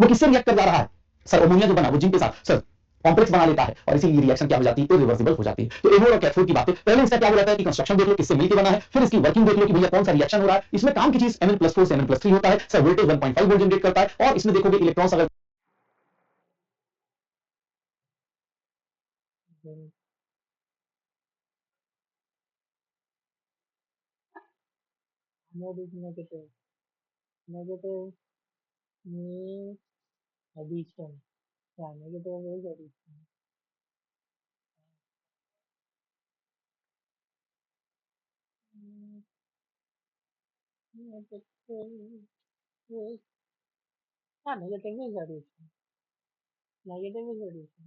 वो किससे रिएक्ट कर जा रहा है सर, अमोनिया जो बना वो जिंक के साथ सर कॉम्प्लेक्स बना लेता है और इसीलिए रिएक्शन क्या हो जाती है, इरिवर्सिबल हो जाती है। तो एनोड और कैथोड की बातें पहले इसका क्या हो रहता है कि कंस्ट्रक्शन देख लो किससे मिलकर बना है, फिर इसकी वर्किंग देख लो कि भैया कौन सा रिएक्शन हो रहा है। इसमें काम की चीज Mn+4 से Mn+3 होता है सर, वोल्टेज 1.5 वोल्ट जनरेट करता है और इसमें देखोगे इलेक्ट्रॉन्स अगर Anode is negative. Negative means addition. Yeah, negative is addition. Negative is, yeah, negative is addition. Negative is addition.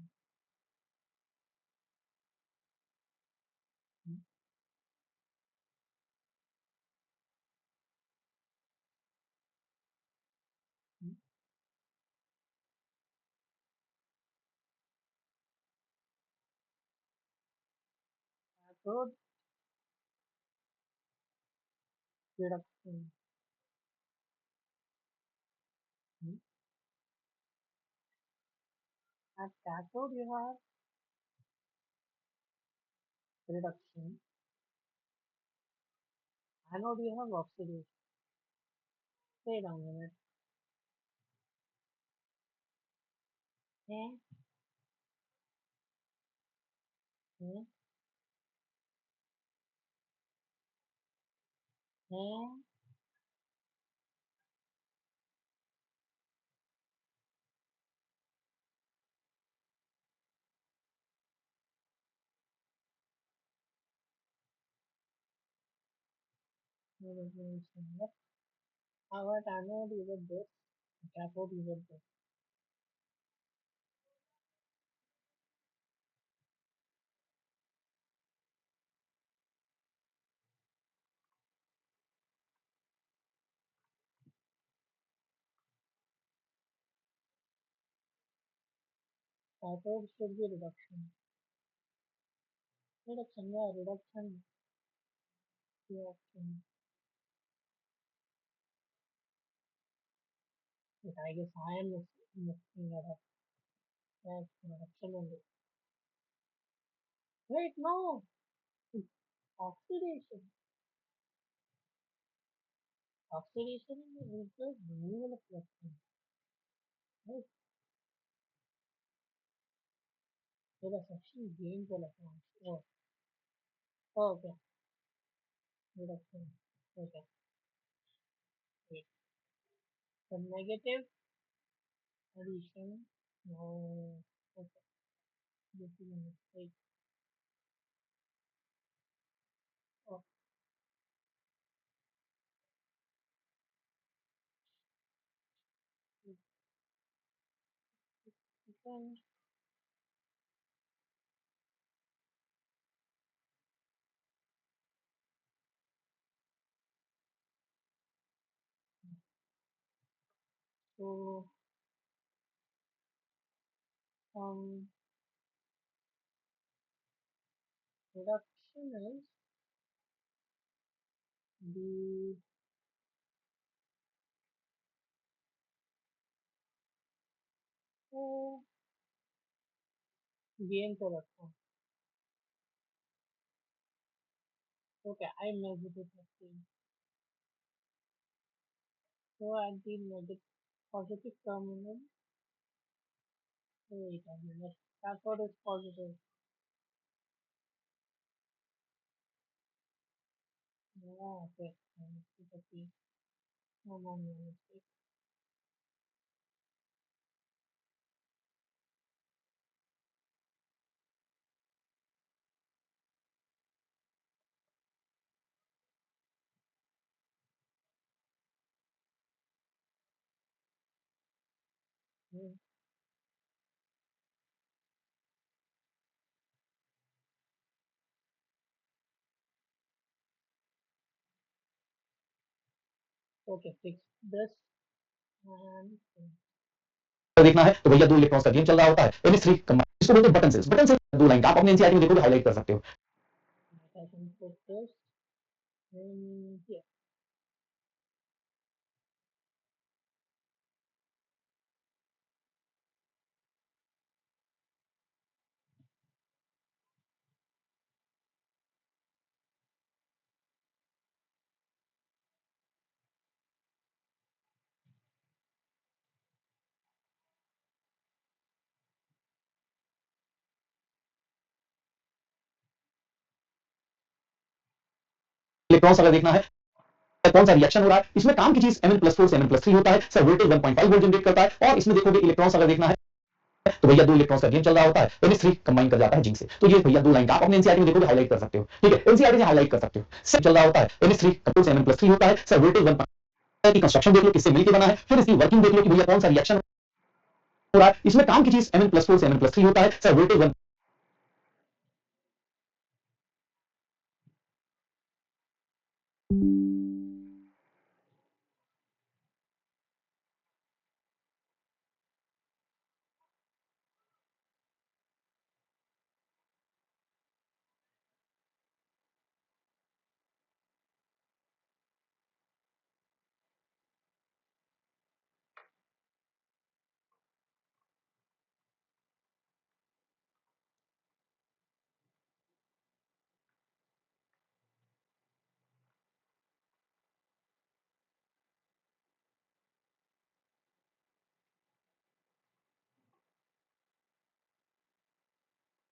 Hmm. Hmm. Cathode reduction. Hmm. At cathode you have reduction. Anode you have oxidation. Wait a minute. Eh? Eh? Eh? Yep. Our anode you get this. Cathode you get this. Cathode should be reduction. Reduction, yeah, reduction. Reduction. But I guess I am mixing that up. That's reduction only. Wait, no! It's oxidation. Oxidation is the removal of electron. Right? So the section gains electrons. Oh, oh okay. Reduction. Okay. Wait. The negative addition. No. Okay. This is a mistake. Oh, then, so reduction is the gains electron. Okay, I measured it. So at the negative positive terminal, wait a minute. Cathode is positive. Yeah, okay. Okay. No, no, no mistake. Hmm. Okay, fix this and देखना है तो भैया दो electrons का game चल रहा होता है Mn3 इसको बोलते हैं बटन सेल्स। बटन सेल्स दो लाइन आप अपने एनसीईआरटी में देखोगे हाईलाइट कर सकते हो। I can put this in here. Electrons अगर देखना है कौन सा रिएक्शन हो रहा है, इसमें काम की चीज Mn+4 से Mn+3 होता है सर, वोल्टेज 1.5 वोल्ट जनरेट करता है, और इसमें देखोगे इलेक्ट्रॉन्स अगर देखना है तो भैया दो इलेक्ट्रॉन्स का गेम चल रहा होता है, NH3 कंबाइन कर जाता है जिंक से। तो ये भैया दो लाइन का आप अपने एनसीईआरटी में देखोगे, हाईलाइट कर सकते हो, ठीक है, एनसीईआरटी से हाईलाइट कर सकते हो। सब चल रहा होता है, NH3 कंट्रोल से Mn+3 होता है सर, वोल्टेज 1 की कंस्ट्रक्शन देख लो किससे मिलकर बना है, फिर इसकी वर्किंग देख लो कि भैया कौन सा रिएक्शन हो रहा है, इसमें काम की चीज Mn+4 से Mn+3 होता है सर, वोल्टेज 1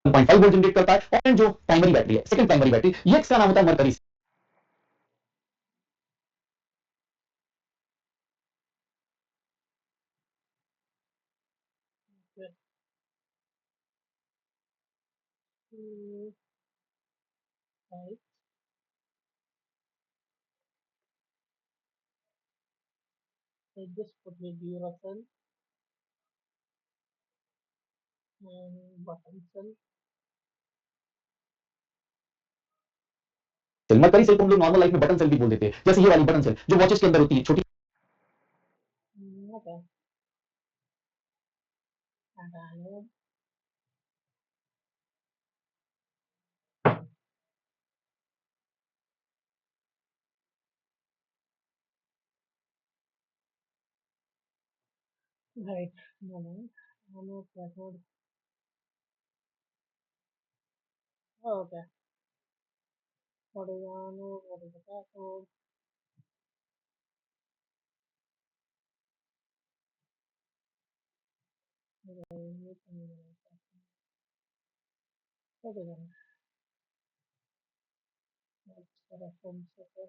1.5 वोल्ट जनरेट करता है, और जो प्राइमरी बैटरी है, सेकंड प्राइमरी बैटरी, ये इसका नाम होता है mercury. Okay. Two, right. So this would be Duracell and button cell. Mercury cell को हम लोग नॉर्मल लाइफ में बटन सेल भी बोल देते हैं, जैसे ये वाली बटन सेल जो वॉचेस के अंदर होती है, छोटी। Okay. And anode. Right. Moment. Anode, cathode. Oh, okay. What is anode? What is the cathode? Okay then. That's the reference. Okay.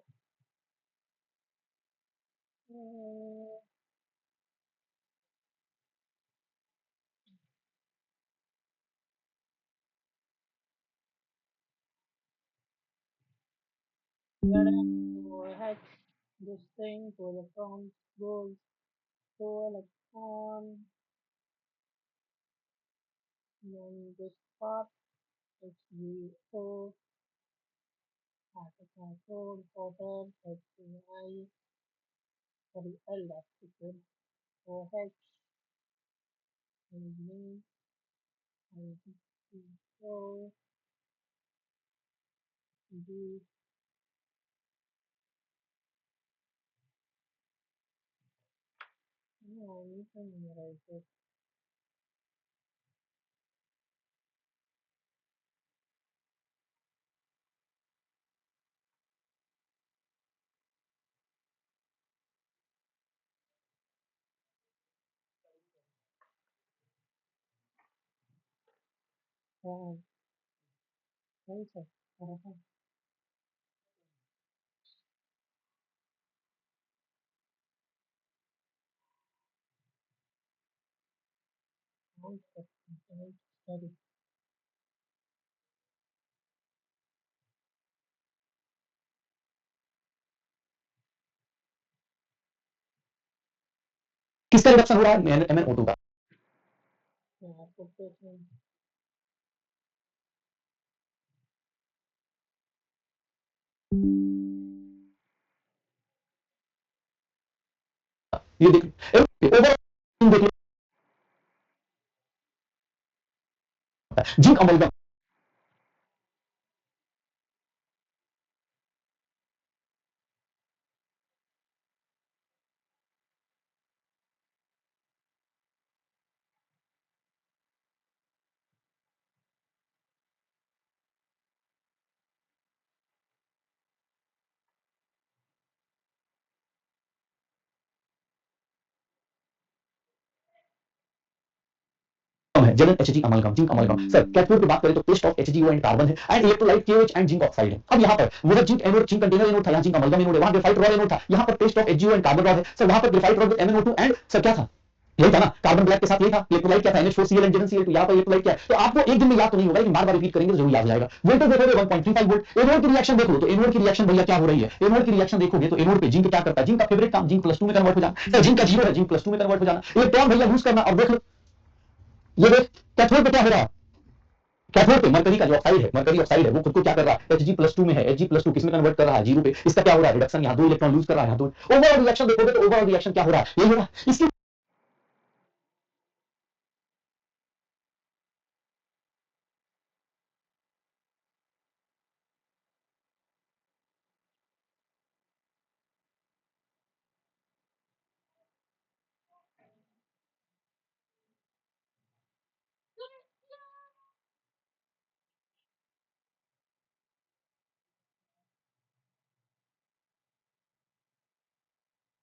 H, this thing, two electrons, goes, two electron, then this part, HgO, cathode, water, HCl, sorry, L, that's liquid, OH, and HCO, G, no, you can memorize it. Also, study. किसका reduction हो रहा है, MnO2 का। Yeah, put this in. ये देख overall देख लो, zinc amalgam है, जेलन Hg amalgam zinc amalgam. Sir cathode की बात करें तो paste of HGO and carbon है and electrolyte KOH and zinc oxide है। अब यहाँ पर वो zinc anode zinc container anode था, यहाँ जिंक अमलगम एनोड है, वहां ग्रेफाइट रॉड एनोड था, यहाँ पर test of HGO and carbon rod है। सर वहां पर graphite rod with MnO2 and sir क्या था, यही था ना, कार्बन ब्लैक के साथ यही था, इलेक्ट्रोलाइट क्या था, NH4Cl एंड ZnCl2। यहाँ पर इलेक्ट्रोलाइट क्या है, तो आपको एक दिन में याद तो नहीं होगा, लेकिन बार बार रिपीट करेंगे तो जरूर याद हो जाएगा। वोल्टेज देखोगे 1.35 वोल्ट। एनोड की रिएक्शन देख लो तो एनोड की रिएक्शन भैया क्या हो रही है, एनोड की रिएक्शन देखोगे तो एनोड पे जिंक क्या करता है, जिंक का फेवरेट काम जिंक प्लस 2 में कन्वर्ट हो जाना। सर जिंक का जीरो है, जिंक प्लस 2 में कन्वर्ट हो जाना, इलेक्ट्रॉन भैया लूज करना। और देख लो, ये देख कैथोड पे क्या हो रहा है, कैथोड पे मरकरी का जो ऑक्साइड है, मरकरी ऑक्साइड है, वो खुद को क्या कर रहा है, Hg+2 में है, Hg+2 किस में कन्वर्ट कर रहा है, जीरो पे। इसका क्या हो रहा है, रिडक्शन, यहाँ 2 इलेक्ट्रॉन लूज कर रहा है, यहाँ 2। ओवरऑल रिएक्शन देखोगे तो ओवरऑल रिएक्शन क्या हो रहा है, यही हो रहा है। इसकी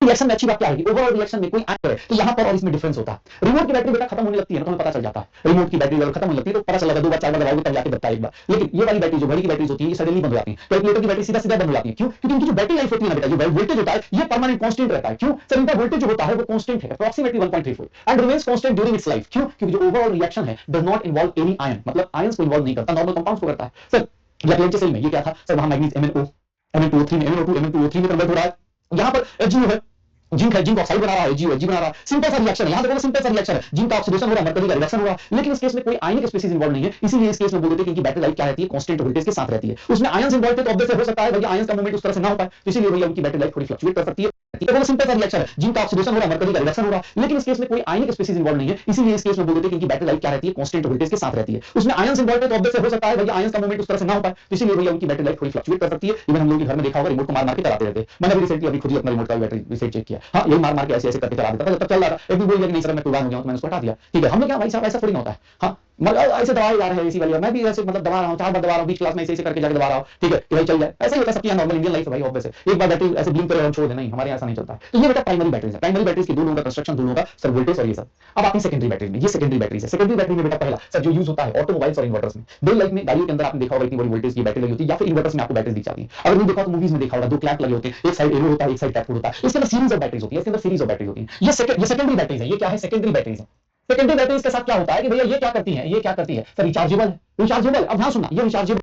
रिएक्शन में अच्छी बात क्या है, ओवरऑल रिएक्शन में कोई आंसर है तो यहाँ पर और इसमें डिफरेंस होता है। रिमोट की बैटरी बेटा खत्म होने लगती है ना, तो हमें पता चल जाता है, रिमोट की बैटरी अगर खत्म होने लगती है तो पता चल जाता है, 2 बार 4 बार दबाओगे तब जाके बचता है एक बार। लेकिन ये वाली बैटरी जो घड़ी की बैटरीज होती है, ये सडनली बंद हो जाती है। कैलकुलेटर की बैटरी सीधा सीधा बंद हो जाती है, क्यों, क्योंकि इनकी जो बैटरी लाइफ होती है ना बेटा, जो वोल्टेज होता है ये परमानेंट कांस्टेंट रहता है। क्यों सर, इनका वोल्टेज जो होता है वो कांस्टेंट है, approximately 1.34 and remains constant during its life. क्यों, क्योंकि जो ओवरऑल रिएक्शन है does not involve any ion, मतलब आयंस को इन्वॉल्व नहीं करता, नॉर्मल कंपाउंड्स को करता है। सर लैग्रेंज सेल में ये क्या था सर, वहां मैग्नीज MnO Mn2O3 में MnO2 Mn2O3 में कन्वर्ट हो रहा है। यहाँ पर HgO है, जिंक है, जिंक ऑक्साइड बना रहा है, GOG बना रहा है। सिंपल सा रिएक्शन है, यहां देखो सिंपल सा रिएक्शन है, जिंक का ऑक्सीडेशन हो रहा है, मरकरी का रिडक्शन हो रहा है। लेकिन इस केस में कोई आयनिक स्पीशीज इन्वॉल्व नहीं है, इसीलिए इस केस में बोल देते हैं कि इनकी बैटरी लाइफ क्या रहती है, कांस्टेंट वोल्टेज के साथ रहती है। उसमें आयंस इन्वॉल्व थे तो ऑब्वियस हो सकता है भैया आयंस का मूवमेंट उस तरह से ना हो पाए, तो इसीलिए भैया उनकी बैटरी लाइफ थोड़ी फ्लक्चुएट कर सकती है। वो सिंपल सा रिएक्शन है, जिंक का ऑक्सीडेशन हो रहा है, मरकरी का रिडक्शन हो रहा है। लेकिन इस केस में कोई आयनिक स्पीशीज इन्वॉल्व नहीं है, इसीलिए इस केस में बोल देते हैं कि इनकी बैटरी लाइफ क्या रहती है, कांस्टेंट वोल्टेज के साथ रहती है। उसमें आयंस इन्वॉल्व थे तो ऑब्वियस हो सकता है भैया आयंस का मूवमेंट उस तरह से ना हो पाए, तो इसीलिए भैया उनकी बैटरी लाइफ थोड़ी फ्लक्चुएट कर सकती है। इवन हम लोग के घर में देखा होगा, रिमोट को मार मार के चलाते रहते हैं। मैंने अभी रिसेंटली अभी खुद ही अपना रिमोट का बैटरी रीसेट चेक किया, हाँ यही मार मार के ऐसे ऐसे करके चला देता था, जब तक चल रहा था। एक दिन बोल दिया कि नहीं सर मैं कुर्बान हो गया हूं, तो मैंने उसको हटा दिया। ठीक है, हम लोग क्या भाई साहब ऐसा थोड़ी ना होता है। हाँ मतलब ऐसे दबाए जा रहे हैं इसी वाली, मैं भी ऐसे मतलब दबा रहा हूँ, 4 बार दबा रहा हूँ, बीच क्लास में ऐसे ऐसे करके जाके दबा रहा हूँ, ठीक है कि भाई चल जाए। ऐसे ही होता है सबकी नॉर्मल इंडियन लाइफ है भाई, ऑब्वियस है। एक बार बैटरी ऐसे ब्लिंक करे और छोड़ दे, नहीं हमारे यहाँ ऐसा नहीं चलता है। तो ये बेटा प्राइमरी बैटरीज है, प्राइमरी बैटरीज के दो लोगों का कंस्ट्रक्शन, दोनों का सर वोल्टेज और ये सब। अब आती सेकेंडरी बैटरी में, ये सेकेंडरी बैटरीज है। सेकेंडरी बैटरी में बेटा पहला सर जो यूज होता है ऑटोमोबाइल्स और इन्वर्टर्स में, डेली लाइफ में गाड़ियों के अंदर आपने देखा होगा इतनी बड़ी वोल्टेज की बैटरी लगी होती है, या फिर इन्वर्टर्स में आपको बैटरी दिख जाती है। अगर नहीं देखा तो मूवीज में देखा होगा, 2 क्लैंप लगे होते हैं, एक साइड एनोड होता है, एक साइड कैथोड होता है, इसके अंदर सीरीज ऑफ बैटरीज होती है, इसके अंदर सीरीज ऑफ बैटरी होती है। ये सेकेंडरी बैटरीज है, ये क्या है, सेकेंडरी बैटरीज है। सेकेंडरी बैटरीज के साथ क्या होता है कि भैया ये क्या करती है, ये क्या करती है सर, रिचार्जेबल है, रिचार्जेबल। अब ध्यान सुनना, ये रिचार्जेबल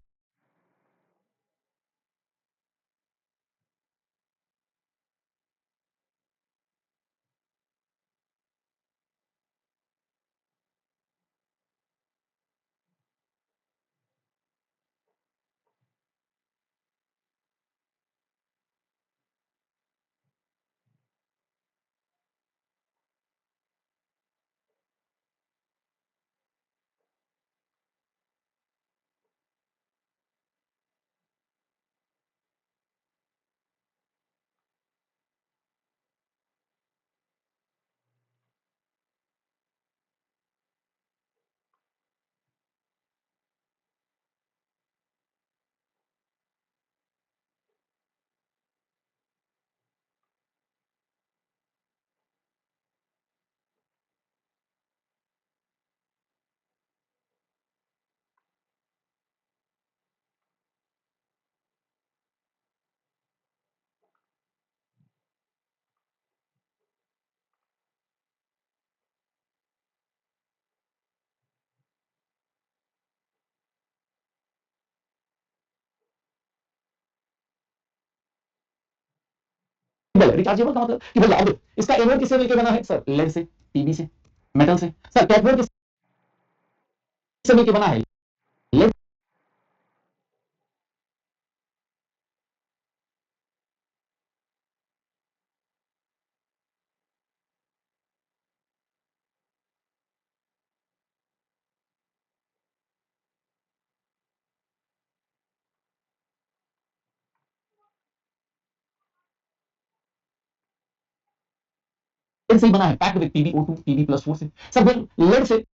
रिचार्जेबल का मतलब कि भैया अब इसका एनोड किससे मिलकर बना है सर, लेड से, पीबी से, मेटल से। सर कैथोड किससे मिलकर बना है, लेड से ही बना है, पैक्ड विद PbO2 Pb+4 से। सर लेड से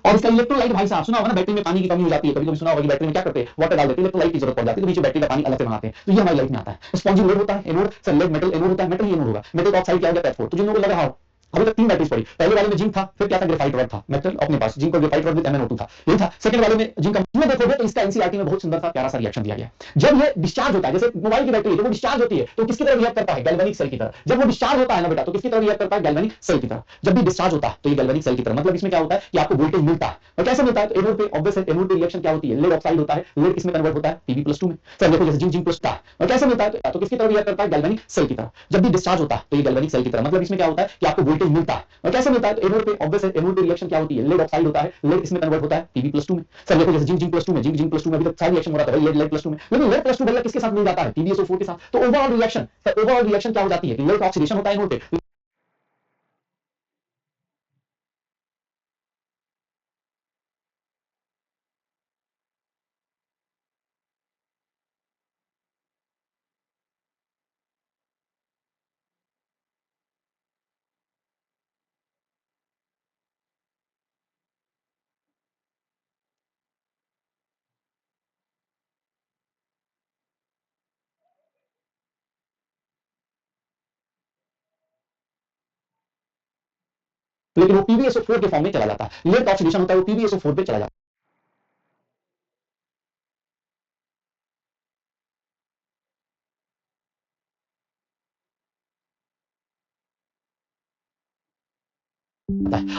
और इसका इलेक्ट्रोलाइट भाई साहब सुना होगा ना, बैटरी में पानी की कमी हो जाती है, कभी कभी सुना होगा कि बैटरी में क्या करते हैं, वाटर डाल देते हैं, इलेक्ट्रोलाइट की जरूरत पड़ जाती है, तो नीचे बैटरी का पानी अलग से बनाते हैं, तो ये हमारी लाइफ में आता है। स्पॉन्जी लोड होता है, anode sir lead metal anode होता है, मेटल ही एनोड होगा, मेटल ऑक्साइड क्या होगा कैथोड। तो जिन लोगों को लगा अभी तक 3 बैटरीज पड़ी, पहले वाले में जिंक था, फिर क्या था ग्रेफाइट रॉड था, मेटल अपने पास जिंक और ग्रेफाइट रॉड विद MnO2 था, यही था। सेकंड वाले में जिंक में देखोगे तो इसका एनसीईआरटी में बहुत सुंदर सा प्यारा सा रिएक्शन दिया गया है। जब ये डिस्चार्ज होता है, जैसे मोबाइल की बैटरी है, जब वो डिस्चार्ज होती है तो किसकी तरह रिएक्ट करता है, गैल्वेनिक सेल की तरह। जब वो डिस्चार्ज होता है ना बेटा, तो किसकी तरह रिएक्ट करता है, गैल्वेनिक सेल की तरह। जब भी डिस्चार्ज होता है तो ये गैल्वेनिक सेल की तरह, मतलब इसमें क्या होता है कि आपको वोल्टेज मिलता है। और कैसे मिलता है, तो एनोड पे ऑब्वियस है, एनोड पे रिएक्शन क्या होती है, लेड ऑक्साइड होता है, लेड किसमें कन्वर्ट होता है, Pb+2 में। सर देखो जैसे जिंक जिंक प्लस था, और कैसे मिलता है, तो किसकी तरह रिएक्ट करता है, गैल्वेनिक सेल की तरह। जब भी डिस्चार्ज होता है तो ये गैल्वेनिक सेल की तरह, मतलब इसमें क्या होता है कि आपको वोल्टेज मिलता है। और कैसे मिलता है, तो एनोड पे ऑब्वियस है, एनोड पे रिएक्शन क्या होती है, लेड ऑक्साइड होता है, लेड इसमें कन्वर्ट होता है Pb+2 में। सर देखो जैसे जिंक जिंक प्लस 2 में, जिंक जिंक प्लस 2 में अभी तक सारी रिएक्शन हो रहा था लेड लेड प्लस 2 में, लेकिन लेड प्लस 2 भैया किसके साथ मिल जाता है, PbSO4 के साथ। तो overall reaction, sir overall reaction क्या हो जाती है कि लेड का ऑक्सीडेशन होता है एनोड पे। लेकिन वो PbSO4 के फॉर्म में चला जाता है, लेड का ऑक्सीडेशन होता है वो PbSO4 पे चला जाता है।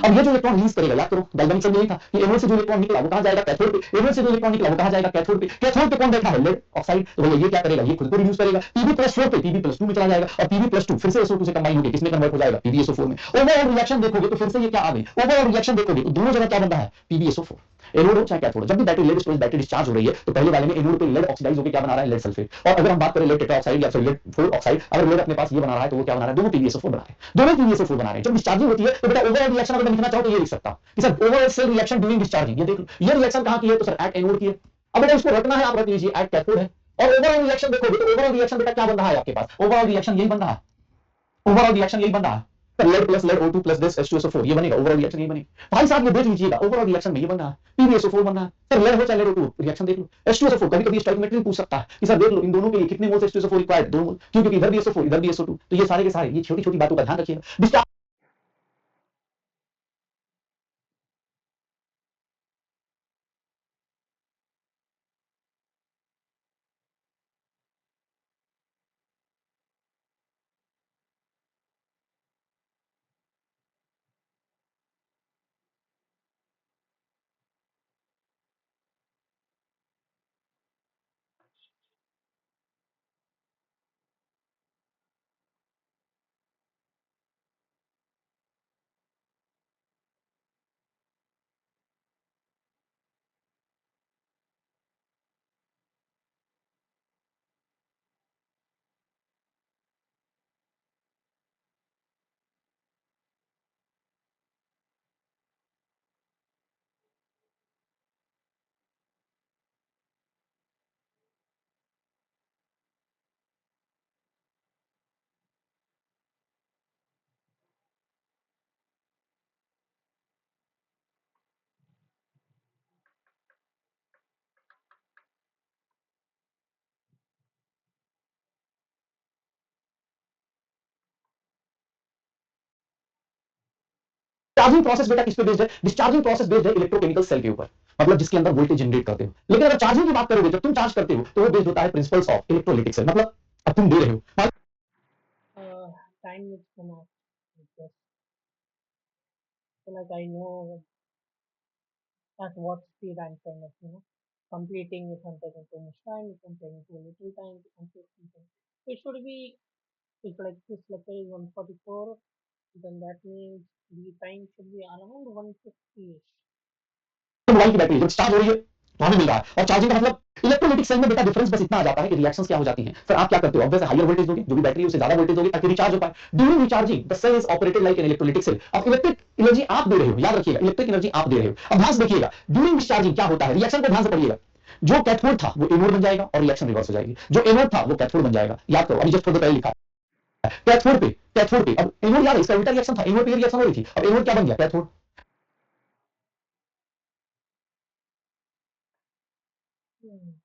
अब ये जो इलेक्ट्रॉन रिलीज करेगा, याद करो गैल्वेनिक सेल में यही था कि एनोड से जो इलेक्ट्रॉन निकला वो कहां जाएगा, कैथोड पे। एनोड से जो इलेक्ट्रॉन निकला वो कहां जाएगा, कैथोड पे। कैथोड पे कौन बैठा है, लेड ऑक्साइड। तो भैया ये क्या करेगा, ये खुद को रिड्यूस करेगा, Pb+4 पे Pb+2 में चला जाएगा, और Pb+2 फिर से SO2 से कंबाइन होकर किसमें कन्वर्ट हो जाएगा, PbSO4 में। ओवरऑल रिएक्शन देखोगे तो फिर से ये क्या आ गई, ओवरऑल रिएक्शन देखोगे तो दोनों जगह क्या बन रहा है, PbSO4। एनोड हो चाहे कैथोड, जब भी battery lead storage battery discharge हो रही है तो पहले वाले में एनोड पे लेड ऑक्सीडाइज होकर क्या बना रहा है, लेड सल्फेट। और अगर हम बात करें लेड टेट्राऑक्साइड या फिर लेड 4 ऑक्साइड, अगर लेड अपने पास ये बना रहा है तो वो क्या बना रहा है, दोनों PbSO4 बना रहे हैं, दोनों PbSO4 बना रहे हैं। जब डिस्चार्जिंग होती है तो बेटा ओवरऑल रिएक्शन अगर मैं लिखना चाहूं तो ये लिख सकता हूं कि sir overall cell reaction during discharging. ये देख लो ये रिएक्शन कहां की है, तो सर एट एनोड की है। अब बेटा इसको रखना है, आप रख लीजिए एट कैथोड है। और ओवरऑल रिएक्शन देखोगे तो ओवरऑल रिएक्शन बेटा क्या बन रहा है आपके पास, ओवरऑल रिएक्शन यही बन रहा है, ओवरऑल रिएक्शन यही बन रहा है। Lead plus lead O2 plus this H2SO4 ये बनेगा, ओवरऑल रिएक्शन यही बनेगा। भाई साहब ये देख लीजिएगा ओवरऑल रिएक्शन में ये बन रहा है, PbSO4 बन रहा है। सर लेड हो चाहे लेड O2 रिएक्शन देख लो, H2SO4 कभी कभी स्टोइकियोमेट्री पूछ सकता है कि सर देख लो इन दोनों के लिए कितने मोल्स H2SO4 रिक्वायर्ड, 2 मोल, क्योंकि इधर भी SO4 इधर भी SO2। तो ये सारे के सारे ये छोटी छोटी बातों का ध्यान रखिएगा। चार्जिंग प्रोसेस बेटा किस पे बेस्ड है, डिस्चार्जिंग प्रोसेस बेस्ड है इलेक्ट्रोकेमिकल सेल के ऊपर, मतलब जिसके अंदर वोल्टेज जनरेट करते हो। लेकिन अगर चार्जिंग की बात करोगे, जब तुम चार्ज करते हो तो वो बेस्ड होता है प्रिंसिपल्स ऑफ इलेक्ट्रोलिटिक सेल, मतलब अब तुम दे रहे हो। Time is enough. Just so like I know at what speed I'm kind of, completing if I'm taking too much time, if I'm taking too little time to complete something. It should be, if like this lecture is 144, then that means the time should be around 150-ish. Mobile की battery जब charge हो रही है तो हमें मिल रहा है, और चार्जिंग का मतलब इलेक्ट्रोलिटिक सेल में बेटा डिफरेंस बस इतना आ जाता है कि रिएक्शंस क्या हो जाती हैं। फिर आप क्या करते हो, ऑब्वियस हायर वोल्टेज दोगे, जो भी बैटरी है उससे ज्यादा वोल्टेज दोगे ताकि रिचार्ज हो पाए। During recharging the cell is operated like an electrolytic cell. अब इलेक्ट्रिक एनर्जी आप दे रहे हो, याद रखिएगा इलेक्ट्रिक एनर्जी आप दे रहे हो। अब ध्यान से देखिएगा ड्यूरिंग डिस्चार्जिंग क्या होता है, रिएक्शन को ध्यान से पढ़िएगा। जो कैथोड था वो एनोड बन जाएगा और रिएक्शन रिवर्स हो जाएगी, जो एनोड था वो कैथोड बन जाएगा। याद करो अभी जस्ट थोड़ी देर पहले लिखा कैथोड पे अब एनोड याद है इसका उल्टा रिएक्शन था, एनोड पे रिएक्शन हो रही थी, अब एनोड क्या बन गया, cathode. Hmm.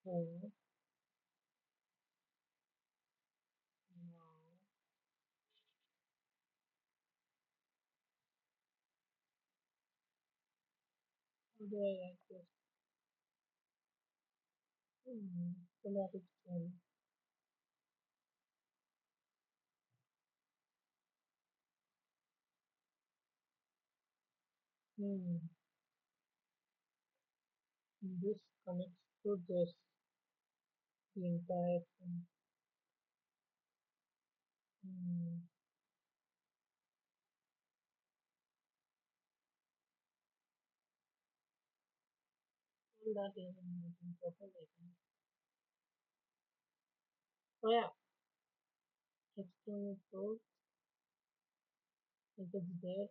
Hmm. No. How do I write this? So that is fun. Hmm. This connects to this, the entire thing. Hmm. All that is important, I think. So yeah, external source, if it's there,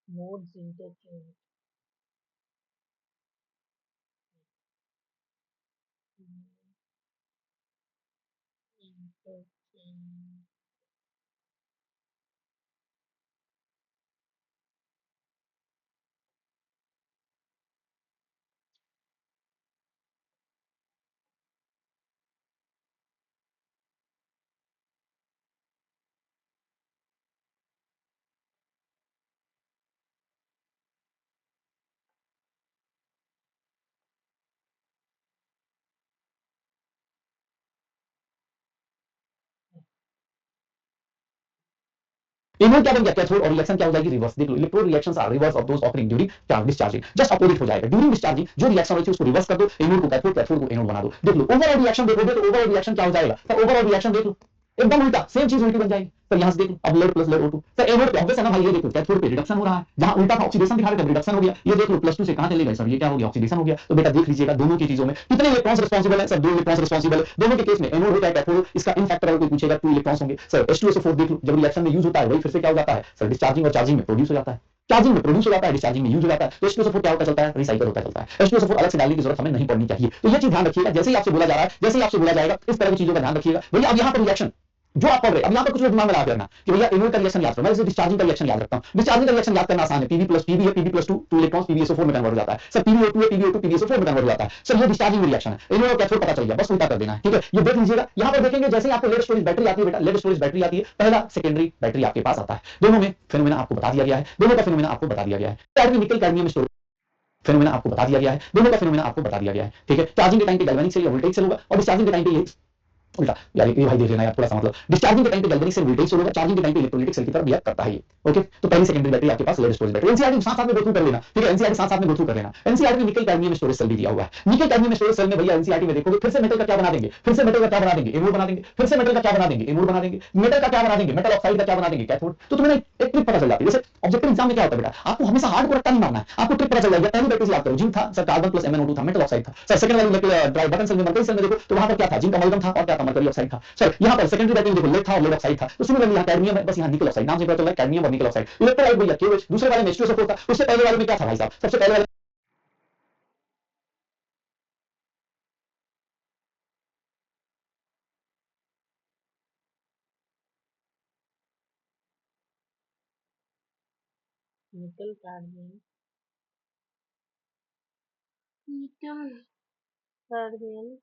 nodes interchange. Hmm. Interchange. इन्होंने क्या बन गया cathode और reaction क्या हो जाएगी reverse देख लो electrode reactions are reverse of those occurring during charge discharging just opposite हो जाएगा ड्यूरिंग डिस्चार्जिंग जो रिएक्शन होती है उसको रिवर्स कर दो एनोड को कैथोड कैथोड को एनोड बना दो देख लो ओवरऑल रिएक्शन देखोगे तो ओवरऑल रिएक्शन क्या हो जाएगा सर ओवरऑल रिएक्शन देख लो एकदम उल्टा सेम चीज उल्टी बन जाएगी सर यहां से देख लो अब lead plus lead O2 sir anode पे ऑब्वियस है ना भाई ये देखो कैथोड पे रिडक्शन हो रहा है जहां उल्टा था ऑक्सीडेशन दिखा रहे थे रिडक्शन हो गया ये देख लो +2 से कहां चले गए सर ये क्या हो गया ऑक्सीडेशन हो गया तो बेटा देख लीजिएगा दोनों की चीजों में कितने इलेक्ट्रॉन्स रिस्पांसिबल है सर 2 इलेक्ट्रॉन्स रिस्पांसिबल है दोनों के केस में एनोड होता है कैथोड इसका इन फैक्टर अगर कोई पूछेगा 2 इलेक्ट्रॉन्स होंगे सर H2SO4 देख लो जब रिएक्शन में यूज होता है वही फिर से क्या हो जाता है सर डिस्चार्जिंग और चार्जिंग में प्रोड्यूस हो जाता है चार्जिंग में प्रोड्यूस हो जाता है डिस्चार्जिंग में यूज हो जाता है तो H2SO4 क्या होता चलता है रिसाइकल होता चलता है H2SO4 अलग से डालने की जरूरत हमें नहीं पड़नी चाहिए तो ये चीज ध्यान रखिएगा जैसे ही आपसे बोला जा रहा है जैसे ही आपसे बोला जाएगा इस तरह की चीजों का ध्यान रखिएगा भैया अब यहाँ पर रिएक्शन जो आप पढ़ रहे अब यहाँ पर कुछ लोग दिमाग में लगा करना कि भैया एनोड का रिएक्शन याद करो मैं डिस्चार्जिंग का रिएक्शन याद रखता हूँ डिस्चार्जिंग का रिएक्शन याद करना आसान है पीवी प्लस पीवी है पीवी प्लस 2 2 इलेक्ट्रॉन्स पीवीएसओ4 में कन्वर्ट हो जाता है सर पीवीओ2 है पीवीओ2 पीवीएसओ4 में कन्वर्ट हो जाता है सर ये डिस्चार्जिंग रिएक्शन है एनोड और कैथोड पता चल गया बस उल्टा कर देना है ठीक है ये देख लीजिएगा यहाँ पर देखेंगे जैसे ही आपको लेड स्टोरेज बैटरी आती है बेटा लेड स्टोरेज बैटरी आती है पहला सेकेंडरी बैटरी आपके पास आता है दोनों में फिनोमेना आपको बता दिया गया है दोनों का फिनोमेना आपको बता दिया गया है कैडमियम निकल कैडमियम स्टोरेज फिनोमेना आपको बता दिया गया है दोनों का फिनोमेना आपको बता दिया गया है ठीक है चार्जिंग के टाइम पे गैल्वेनिक सेल या वोल्टेज सेल होगा और डिस्चार्जिंग के टाइम पे ये उल्टा यार ये भाई देख लेना यार थोड़ा सा मतलब डिस्चार्जिंग के टाइम पे गैल्वेनिक सेल वोल्टेज सेल होगा चार्जिंग के टाइम पे इलेक्ट्रोलाइटिक सेल की तरफ बिहेव करता है ये ओके तो पहली सेकेंडरी बैटरी आपके पास लेड स्टोरेज बैटरी एनसीईआरटी साथ साथ में गो थ्रू कर लेना ठीक है एनसीईआरटी साथ साथ में गो थ्रू कर लेना एनसीईआरटी में निकल कैडमियम स्टोरेज सेल भी दिया हुआ है निकल कैडमियम स्टोरेज सेल में भैया एनसीईआरटी में देखोगे फिर से मेटल का क्या बना देंगे फिर से मेटल का क्या बना देंगे एनोड बना देंगे फिर से मेटल का क्या बना देंगे एनोड बना देंगे मेटल का क्या बना देंगे मेटल ऑक्साइड का क्या बना देंगे कैथोड तो तुम्हें एक ट्रिक पता चल जाती है जैसे ऑब्जेक्टिव एग्जाम में क्या होता है बेटा आपको हमेशा हार्ड को रट्टा नहीं मारना है आपको ट्रिक पता चल जाएगा पहली बैटरी से याद करो जिंक था सर कार्बन प्लस MnO2 था मेटल ऑक्साइड था सर सेकंड वाली ड्राई बटन सेल में मरकरी सेल में देखो तो वहां पर क्या था जिंक अमलगम था और क्या था मरकरी ऑक्साइड था सर यहाँ पर सेकेंडरी बैटरी में देखो लेड था और लेड ऑक्साइड था तो सिमिलरली यहाँ कैडमियम है बस यहाँ निकल ऑक्साइड नाम से पता चल रहा है कैडमियम और निकल ऑक्साइड इलेक्ट्रोलाइट भैया केवल दूसरे वाले में H2SO4 था उससे पहले वाले में क्या था भाई साहब सबसे पहले वाले Nickel cadmium. Nickel cadmium.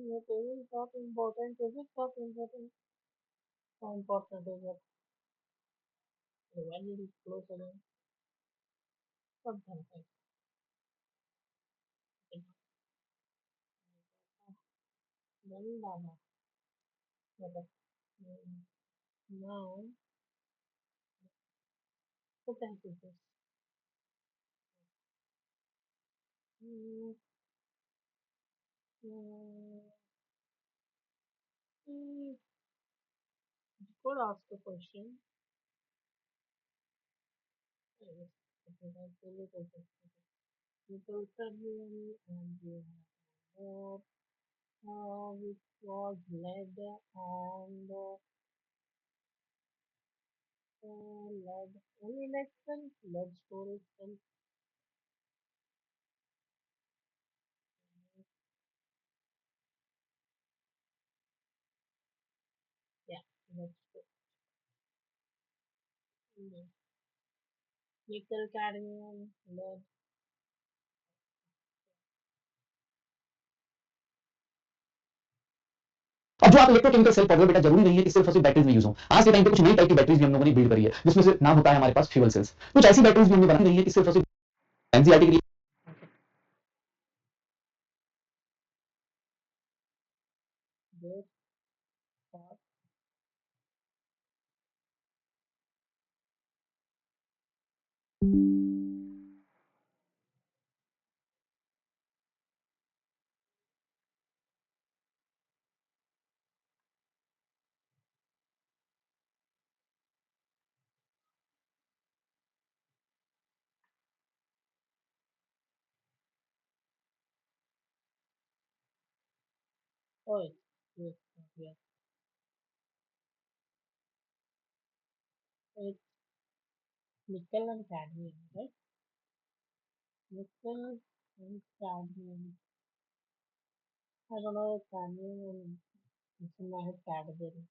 It isn't that important. Is it that important? How important is it? The value is closer than something like it. Then Dana. Okay. Now, what the heck is this? Mm, mm, mm, before I ask the question, yes, I think I tell it as a people survey and we have more, which was led and led only election, led story itself. Yeah, let's go. Nickel cadmium, lead. अब जो आप electrochemical cell पढ़ रहे हो बेटा जरूरी नहीं है कि सिर्फ और सिर्फ बैटरीज में यूज हो आज के टाइम पे कुछ नई टाइप की बैटरीज भी हम लोगों ने बिल्ड करी है जिसमें से नाम होता है हमारे पास फ्यूल सेल्स कुछ ऐसी बैटरीज भी हमने बनाई नहीं है कि सिर्फ और सिर्फ एनसीईआरटी के लिए This part, oh, yes, yes, it's nickel and cadmium, right? Nickel and cadmium. I don't know cadmium and it's in my head category.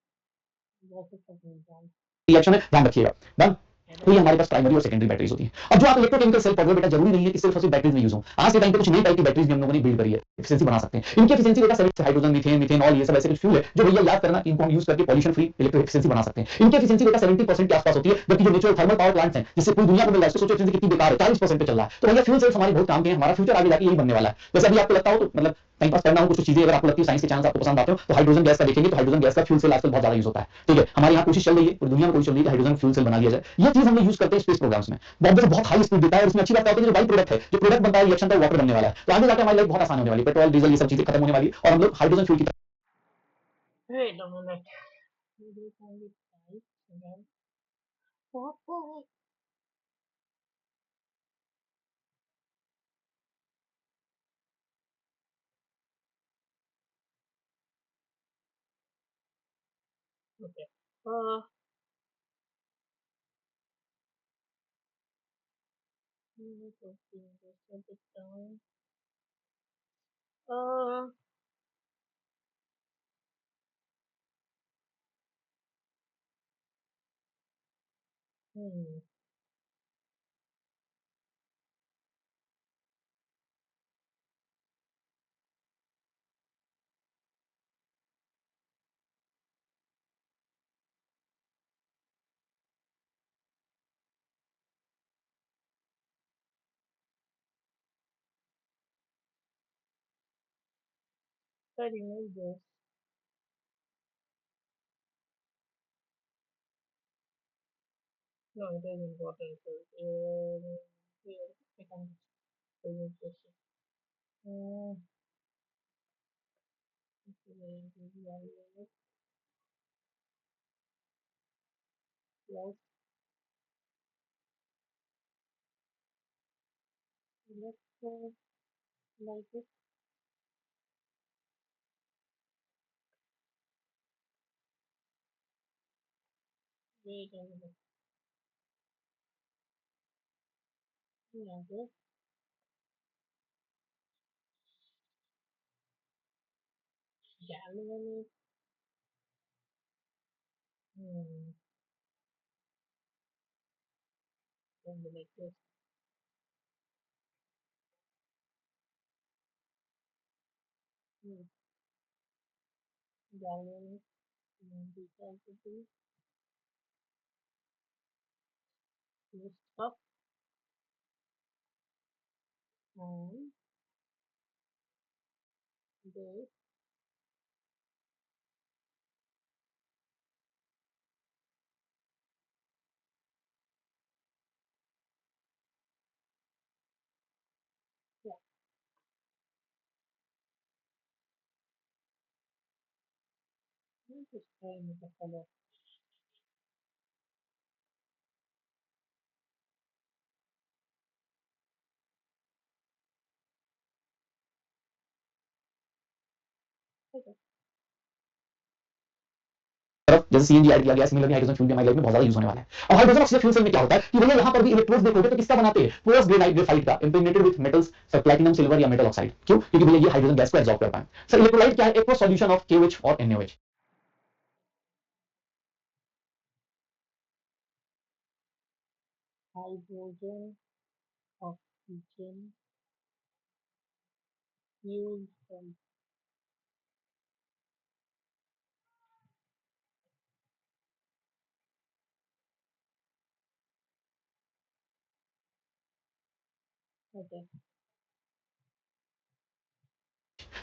What's it talking about? Reaction है ध्यान रखिएगा डन I तो don't ये know. हमारे पास primary और secondary batteries होती है अब जो आप इलेक्ट्रोकेमिकल सेल पढ़ रहे हो बेटा जरूरी नहीं है कि सिर्फ और सिर्फ बैटरीज में यूज हो आज के टाइम पे कुछ नई टाइप की बैटरीज भी हम लोगों ने बिल्ड करी है एफिशिएंसी बना सकते हैं इनकी एफिशिएंसी बेटा सेवन हाइड्रोजन मीथेन मीथेनॉल ये सब ऐसे कुछ फ्यूल है जो भैया याद करना इनको हम यूज करके पॉल्यूशन फ्री इलेक्ट्रिक एफिशिएंसी बना सकते हैं इनकी एफिशिएंसी बेटा 70% के आसपास होती है जबकि जो नेचुरल थर्मल पावर प्लांट्स हैं जिससे पूरी दुनिया को मिल रहा है उससे सोचो एफिशिएंसी कितनी बेकार है 40% पे चल रहा है तो भैया फ्यूल सेल्स हमारे बहुत काम के हैं हमारा फ्यूचर आगे जाके यही बनने वाला है वैसे अभी आपको लगता हो तो मतलब टाइम पास करना हो कुछ चीजें अगर आपको लगती है साइंस के चैनल्स आपको पसंद आते हो तो हाइड्रोजन गैस का देखेंगे तो हाइड्रोजन गैस का फ्यूल सेल आजकल बहुत ज्यादा यूज होता है ठीक है हमारे यहाँ कोशिश चल रही है पूरी दुनिया में कोशिश चल रही है कि हाइड्रोजन फ्यूल सेल बना दिया जाए ये चीज हम लोग यूज करते हैं स्पेस प्रोग्राम्स में बहुत हाई स्पीड देता है और इसमें अच्छी बात क्या होती है जो बाई प्रोडक्ट है जो प्रोडक्ट बनता है रिएक्शन का वाटर बनने वाला है तो आगे जाकर हमारी लाइफ बहुत आसान होने वाली है पेट्रोल डीजल ये सब चीजें खत्म होने वाली है और हम लोग हाइड्रोजन फ्यूल की Wait a minute. Maybe can be type again. What the heck? Okay. Okay, just a bit down. Uh, hmm. I remove this. No, it is important. So, here, I can remove this. Uh, plus, let's like it. Wait a minute. Yeah, this. Galvanic. Hmm. Then like this. Hmm. Galvanic. And this also be this stuff. And this. Yeah. I'm just trying with the color. ठीक है। तरफ जैसे CNG add किया गया, similarly hydrogen fuel भी हमारी life में बहुत ज्यादा यूज होने वाला है। अब हाइड्रोजन ऑक्सीजन फ्यूल सेल में क्या होता है कि भैया यहाँ पर भी इलेक्ट्रोड्स देखोगे तो किसका बनाते हैं, पोरस ग्रेफाइट का, इंप्रेग्नेटेड विद मेटल्स, प्लैटिनम, सिल्वर या मेटल ऑक्साइड। क्यों? क्योंकि भैया ये हाइड्रोजन गैस को एब्जॉर्ब करता है। सर इलेक्ट्रोलाइट क्या है, एक सॉल्यूशन ऑफ KOH और NaOH। Hydrogen oxygen fuel cell. Okay.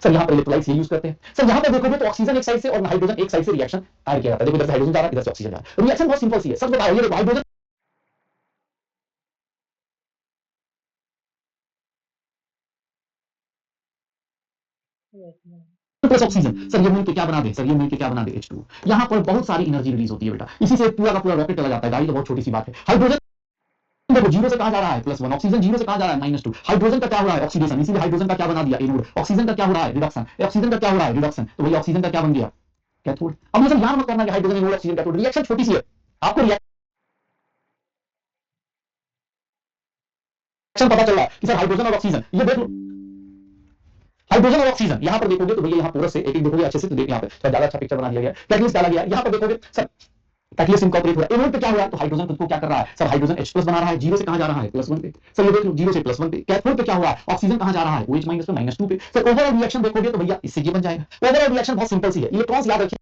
Sir यहाँ पर इलेक्ट्रोलाइट्स ये यूज करते हैं। सर यहाँ पर देखोगे तो ऑक्सीजन एक साइड से और हाइड्रोजन एक साइड से रिएक्शन ऐड किया जाता है। देखो इधर से हाइड्रोजन जा रहा है, इधर से ऑक्सीजन जा रहा है। रिएक्शन बहुत सिंपल सी है। सर बताओ, ये देखो hydrogen yes ma'am. Plus oxygen, sir ये मिलके क्या बना दे, सर ये मिलके क्या बना दे, H2। यहाँ पर बहुत सारी एनर्जी रिलीज होती है बेटा, इसी से पूरा का पूरा रॉकेट चला जाता है। गाड़ी तो बहुत छोटी सी बात है। हाइड्रोजन देखो जीरो से कहा जा रहा है +1, ऑक्सीजन जीरो से कहा जा रहा है -2। हाइड्रोजन का क्या हो रहा है, ऑक्सीडेशन, इसीलिए हाइड्रोजन का क्या बना दिया, एनोड। ऑक्सीजन का क्या हो रहा है, रिडक्शन। ऑक्सीजन का क्या हो रहा है, रिडक्शन। तो वही ऑक्सीजन का क्या बन गया, कैथोड। अब मुझे ध्यान मत करना कि hydrogen, anode, oxygen, cathode, reaction छोटी सी है। आपको रिएक्शन पता चल रहा है कि सर हाइड्रोजन और ऑक्सीजन, ये देख लो हाइड्रोजन और ऑक्सीजन। यहां पर देखोगे तो भैया यहाँ पोरस से एक एक देखोगे अच्छे से, तो देख यहाँ पे तो ज्यादा अच्छा पिक्चर बना दिया गया, कैटलिस्ट डाला गया। यहाँ पर देखोगे सर कैटलिस्ट इनकॉर्पोरेट हो रहा है। एनोड पे क्या हो रहा है, तो हाइड्रोजन खुद को क्या कर रहा है, सर हाइड्रोजन H+ बना रहा है, जीरो से कहां जा रहा है, +1 पे। सर ये देख लो जीरो से +1 पे। कैथोड पे क्या हुआ है, ऑक्सीजन कहां जा रहा है, OH- पे -2 पे। सर ओवरऑल रिएक्शन देखोगे तो भैया इससे ये बन जाएगा। ओवरऑल रिएक्शन बहुत सिंपल सी है, इलेक्ट्रॉन्स याद रखिए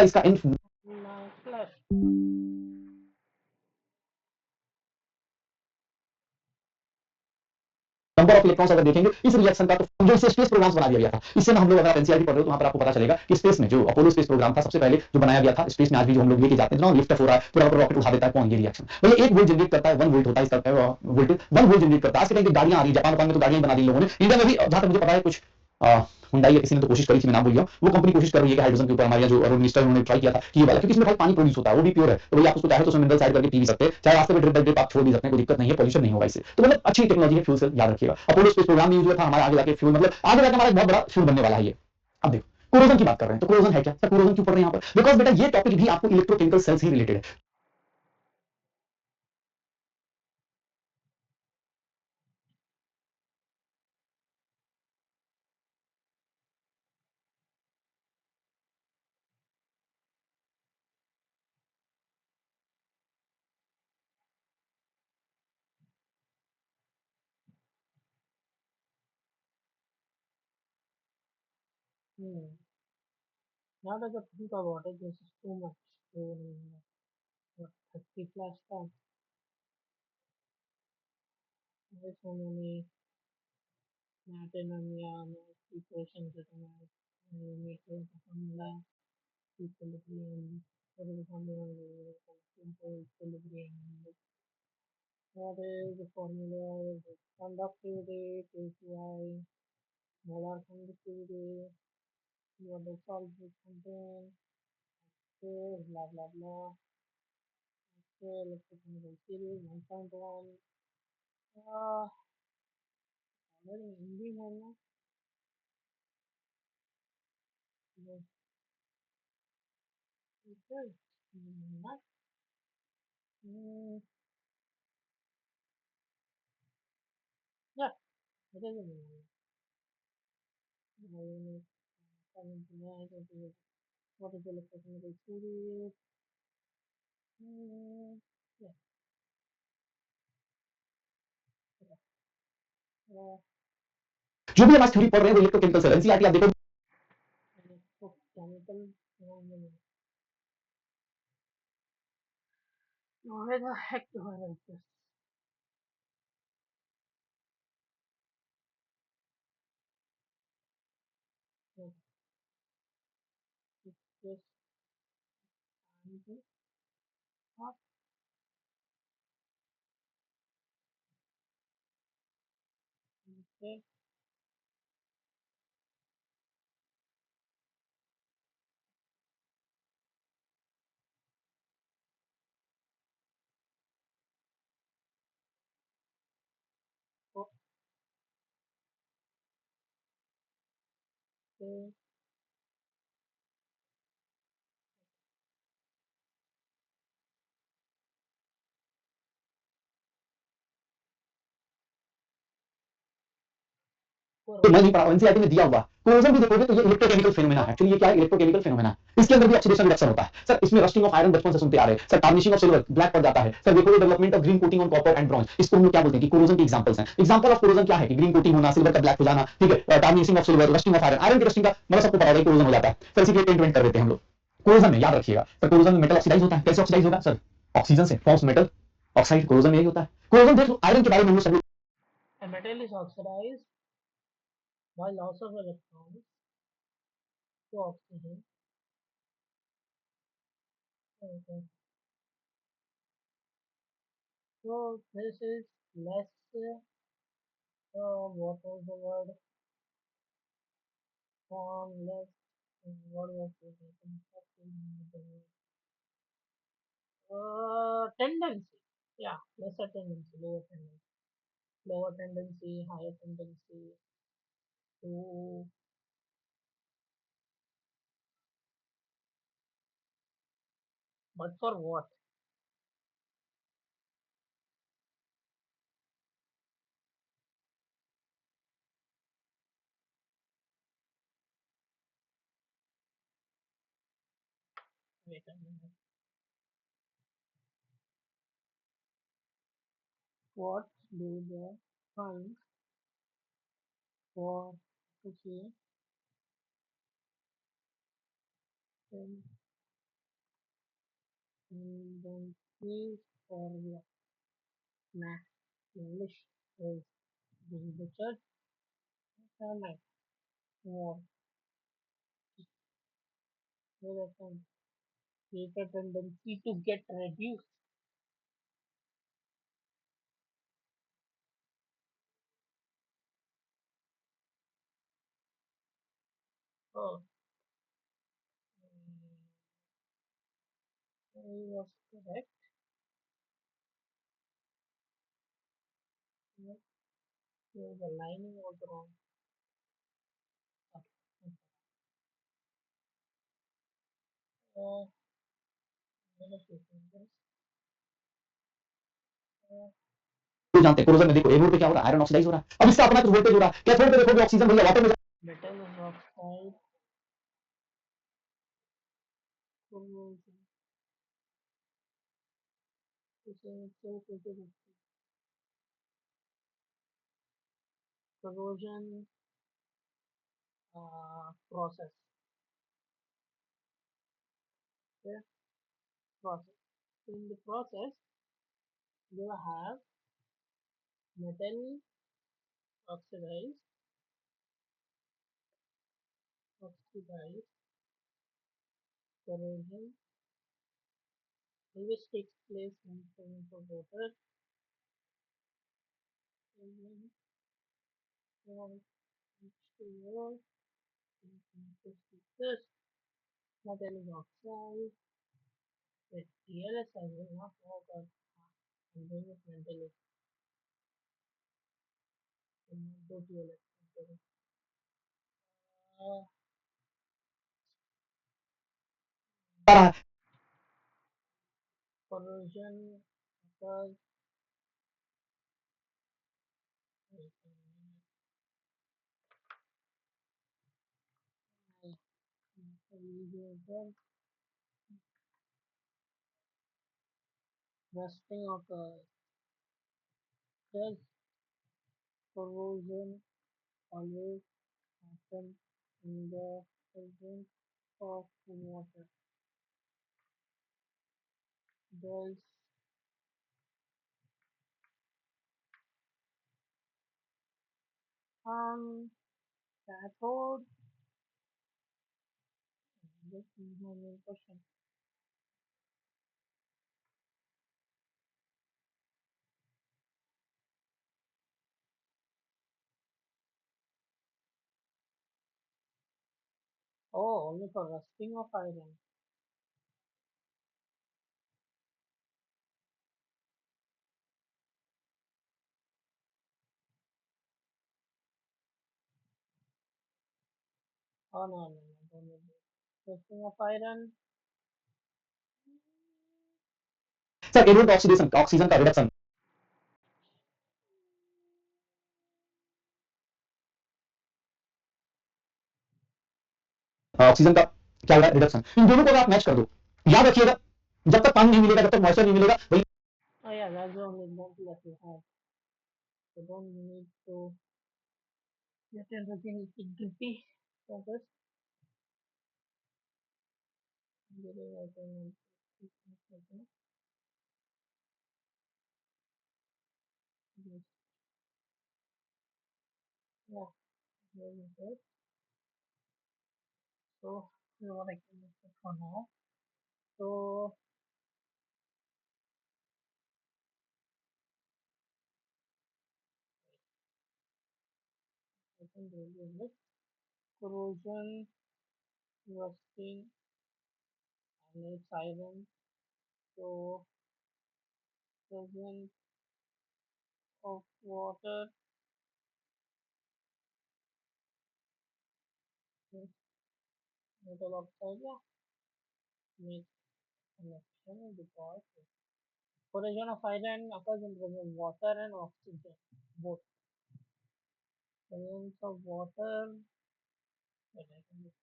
इसका n plus. Number of electrons अगर देखेंगे इस रिएक्शन का, तो जो इसे स्पेस प्रोग्राम्स बना दिया गया था। इससे ना हम लोग अगर आप एनसीईआरटी पढ़ रहे हो तो वहां पर आपको पता चलेगा कि स्पेस में जो अपोलो स्पेस प्रोग्राम था सबसे पहले जो बनाया गया था स्पेस में, आज भी जो हम लोग लेके जाते हैं ना, लिफ्ट ऑफ हो रहा है, पूरा रॉकेट उठा देता है, कौन, ये रिएक्शन। भैया 1 वोल्ट जनरेट करता है, 1 वोल्ट होता है इसका वोल्टेज, 1 वोल्ट जनरेट करता है। आज के टाइम पे गाड़ियां आ रही है, जापान में तो गाड़ियां बना दी लोगों ने, इंडिया में भी जहां तक मुझे पता है कुछ हुंडई या किसी ने तो कोशिश करी थी, मैं नाम भूल गया, वो कंपनी कोशिश कर रही है कि हाइड्रोजन के ऊपर, हमारे जो अरुण मिनिस्टर उन्होंने ट्राई किया था कि ये वाला, क्योंकि इसमें भाई पानी प्रोड्यूस होता है, वो भी प्योर है, तो भैया आप उसको चाहे तो उसमें मिनरल साइड करके पी भी सकते हैं, चाहे रास्ते में ड्रिप बाय ड्रिप आप छोड़ भी सकते हैं, कोई दिक्कत नहीं है, पॉल्यूशन नहीं होगा इससे। तो मतलब अच्छी टेक्नोलॉजी है, फ्यूल सेल याद रखिएगा। अपोलो स्पेस प्रोग्राम में यूज हुआ था, हमारा आगे जाके फ्यूल, मतलब आगे जाके हमारा बहुत बड़ा फ्यूल बनने वाला है ये। अब देखो कोरोजन की बात कर रहे हैं, तो कोरोजन है क्या, सर कोरोजन क्यों पढ़ रहे हैं यहाँ पर, बिकॉज बेटा ये टॉपिक भी आपको इलेक्ट्रोकेमिकल सेल्स ही रिलेटेड है। Now that I think about it, this is too much. What, 30 flashcards? There's so many platinum, equations that I make a formula, equilibrium, what is the formula? Simple equilibrium. What is the formula? The conductivity, KCI, molar conductivity, what the solid will contain, okay, blah blah blah. Okay, let's put in the series 1.1. Already ending है ना? Yes, okay. Not, mm, yeah, it is ending. What is the electrochemical series? Yeah, okay. जो भी हमारी theory पढ़ रहे हैं वो electrochemical cell, NCERT आप देखो Electrochemical phenomenon. Where the heck do I write this? Yes, it's just what? Okay. Okay. तो मैं नहीं Corrosion. पढ़ा एनसीईआरटी में दिया हुआ कोरोजन भी देखोगे तो ये इलेक्ट्रोकेमिकल फेनोमेना है एक्चुअली ये क्या है इलेक्ट्रोकेमिकल फेनोमेना है इसके अंदर भी ऑक्सीडेशन रिडक्शन होता है सर इसमें रस्टिंग ऑफ आयरन बचपन से सुनते आ रहे हैं sir tarnishing of silver black पड़ जाता है सर देखोगे development of green coating on copper and bronze इसको हम लोग क्या बोलते हैं कि कोरोजन के एग्जांपल्स हैं एग्जांपल ऑफ कोरोजन क्या है कि ग्रीन कोटिंग होना सिल्वर का ब्लैक हो जाना ठीक है tarnishing of silver rusting of iron iron की रस्टिंग का मतलब सबको पता है कोरोजन हो जाता है सर इसी के पेंट कर देते हैं हम लोग कोरोजन में याद रखिएगा सर कोरोजन में मेटल ऑक्सीडाइज होता है कैसे ऑक्सीडाइज होगा सर ऑक्सीजन से फॉर्म्स मेटल ऑक्साइड कोरोजन में यही होता है कोरोजन देख लो आयरन के बारे में हम लोग सब A metal is oxidized by loss of electrons to oxygen. Okay. So this is less. What was the word? Less. What was the word? Tendency. Yeah, lesser tendency, lower tendency, higher tendency to. But for what? Wait a minute. What do the science for to say tendency for the math English is being butchered? Termite more with a greater tendency to get reduced. Oh, he was correct. Yes, the lining was wrong. Okay. Uh, मैंने सोचा this. Uh, लोग जानते हैं corrosion में देखो anode पे क्या हो रहा है आयरन ऑक्सीडाइज हो रहा है अब इसका अपना कुछ वोल्टेज हो रहा है कैथोड पे देखोगे ऑक्सीजन भैया वाटर में metal is oxide corrosion. Corrosion process. Okay, process. So in the process, you have metal oxidized, oxidized corrosion, which takes place in presence of water. And then you have H2O, this metal is oxide, with TLS I will not know, but I'm doing it mentally. I'm not do TLS mentally. Uh, corrosion occurs. Rusting occurs. Does corrosion always happen in the presence of water? Does cathode? This is my main question. Oh, only for rusting of iron. Oh no, no, no, don't need this. Testing of iron. Sir anode oxidation oxygen का reduction oxygen का क्या होगा reduction, इन दोनों को आप match कर दो। याद रखिएगा जब तक पानी नहीं मिलेगा, जब तक मॉइस्चर नहीं मिलेगा, वही Oh yeah, that's the only example that we have. So don't need to get everything nitty-gritty for this. Yeah, very good. So you know what I can do for now. So I can do this corrosion, rusting, and it's iron. So presence of water, with metal oxide, yeah, makes connection because corrosion of iron occurs in presence of water and oxygen, both. Presence of water, wait, I can just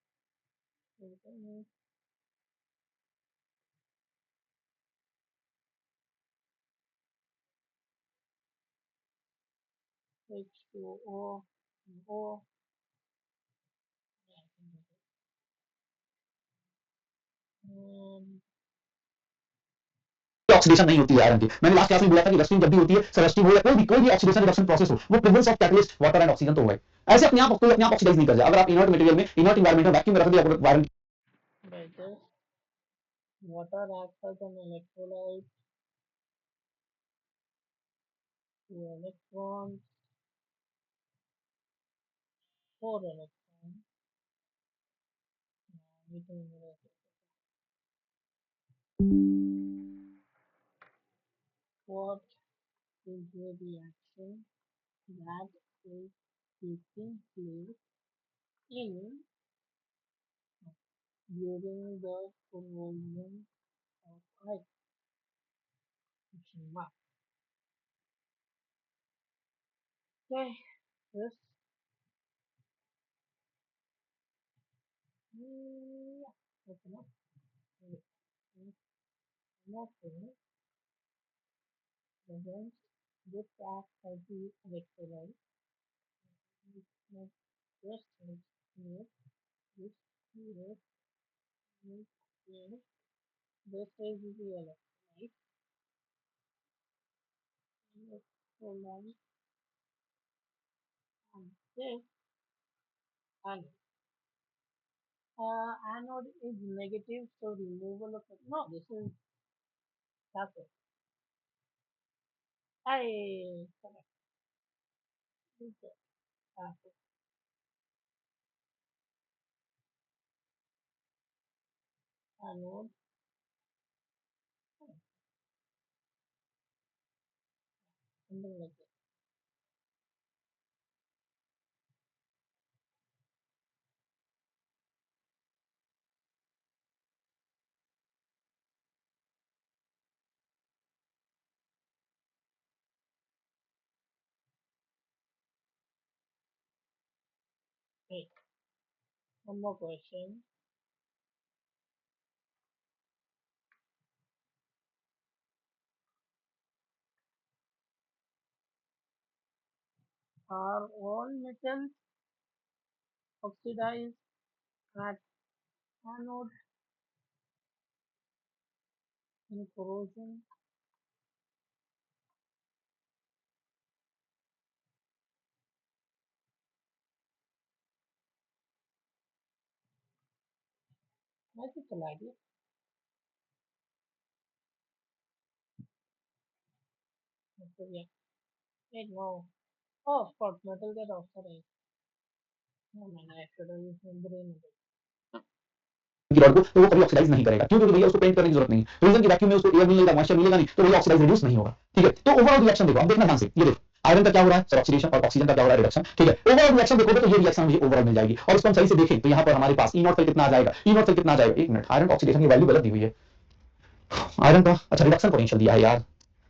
H2O, O, yeah, I can do that. Oxidation नहीं होती है iron की। मैंने last class में बोला था कि rusting जब भी होती है, सर रस्टिंग हो या कोई भी ऑक्सीडेशन रिडक्शन प्रोसेस हो, वो presence of catalyst water and oxygen तो होगा ही। ऐसे अपने आप कोई अपने आप ऑक्सीडाइज नहीं कर जाए। अगर आप इनर्ट मटेरियल में इनर्ट एनवायरनमेंट में वैक्यूम में रख दिया Byron by this water acts as an electrolyte to electrons, 4 electrons. What is the reaction that is taking place in during the corrosion of iron? Question mark. Okay, this yeah, open up. Nothing against this acts as the electrolyte. This is here, this here, this here. This is the electrolyte. Electrolyte and this anode. Anode is negative, so removal of no, this is cathode. I correct. This is cathode. Anode, something like that. Hey, one more question. Are all metals oxidized at anode in corrosion? I think I like it. So, yeah. Wait, no. Oh, of course, metal get oxidized. No, man, I should have used membrane. की rod को, तो वो कभी oxidise नहीं करेगा। क्यों? क्योंकि भैया उसको पेंट करने की जरूरत नहीं है। रीजन की वैक्यूम में उसको एयर मिलेगा, मॉइस्चर मिलेगा नहीं, तो वो ऑक्सीडाइज रिड्यूस नहीं होगा। ठीक है, तो ओवरऑल रिएक्शन देखो, अब देखना ध्यान से, ये देखो आयरन का क्या हो रहा है सर ऑक्सीडेशन, और ऑक्सीजन का क्या हो रहा है रिडक्शन। ठीक है, ओवरऑल रिएक्शन देखोगे तो ये रिएक्शन मुझे ओवरऑल मिल जाएगी। और इसको हम सही से देखें तो यहाँ पर हमारे पास ई नॉट कितना आ जाएगा, ई नॉट कितना आ जाएगा, एक मिनट, आयरन ऑक्सीडेशन की वैल्यू गलत दी हुई है। आयरन का अच्छा रिडक्शन पोटेंशियल दिया है यार,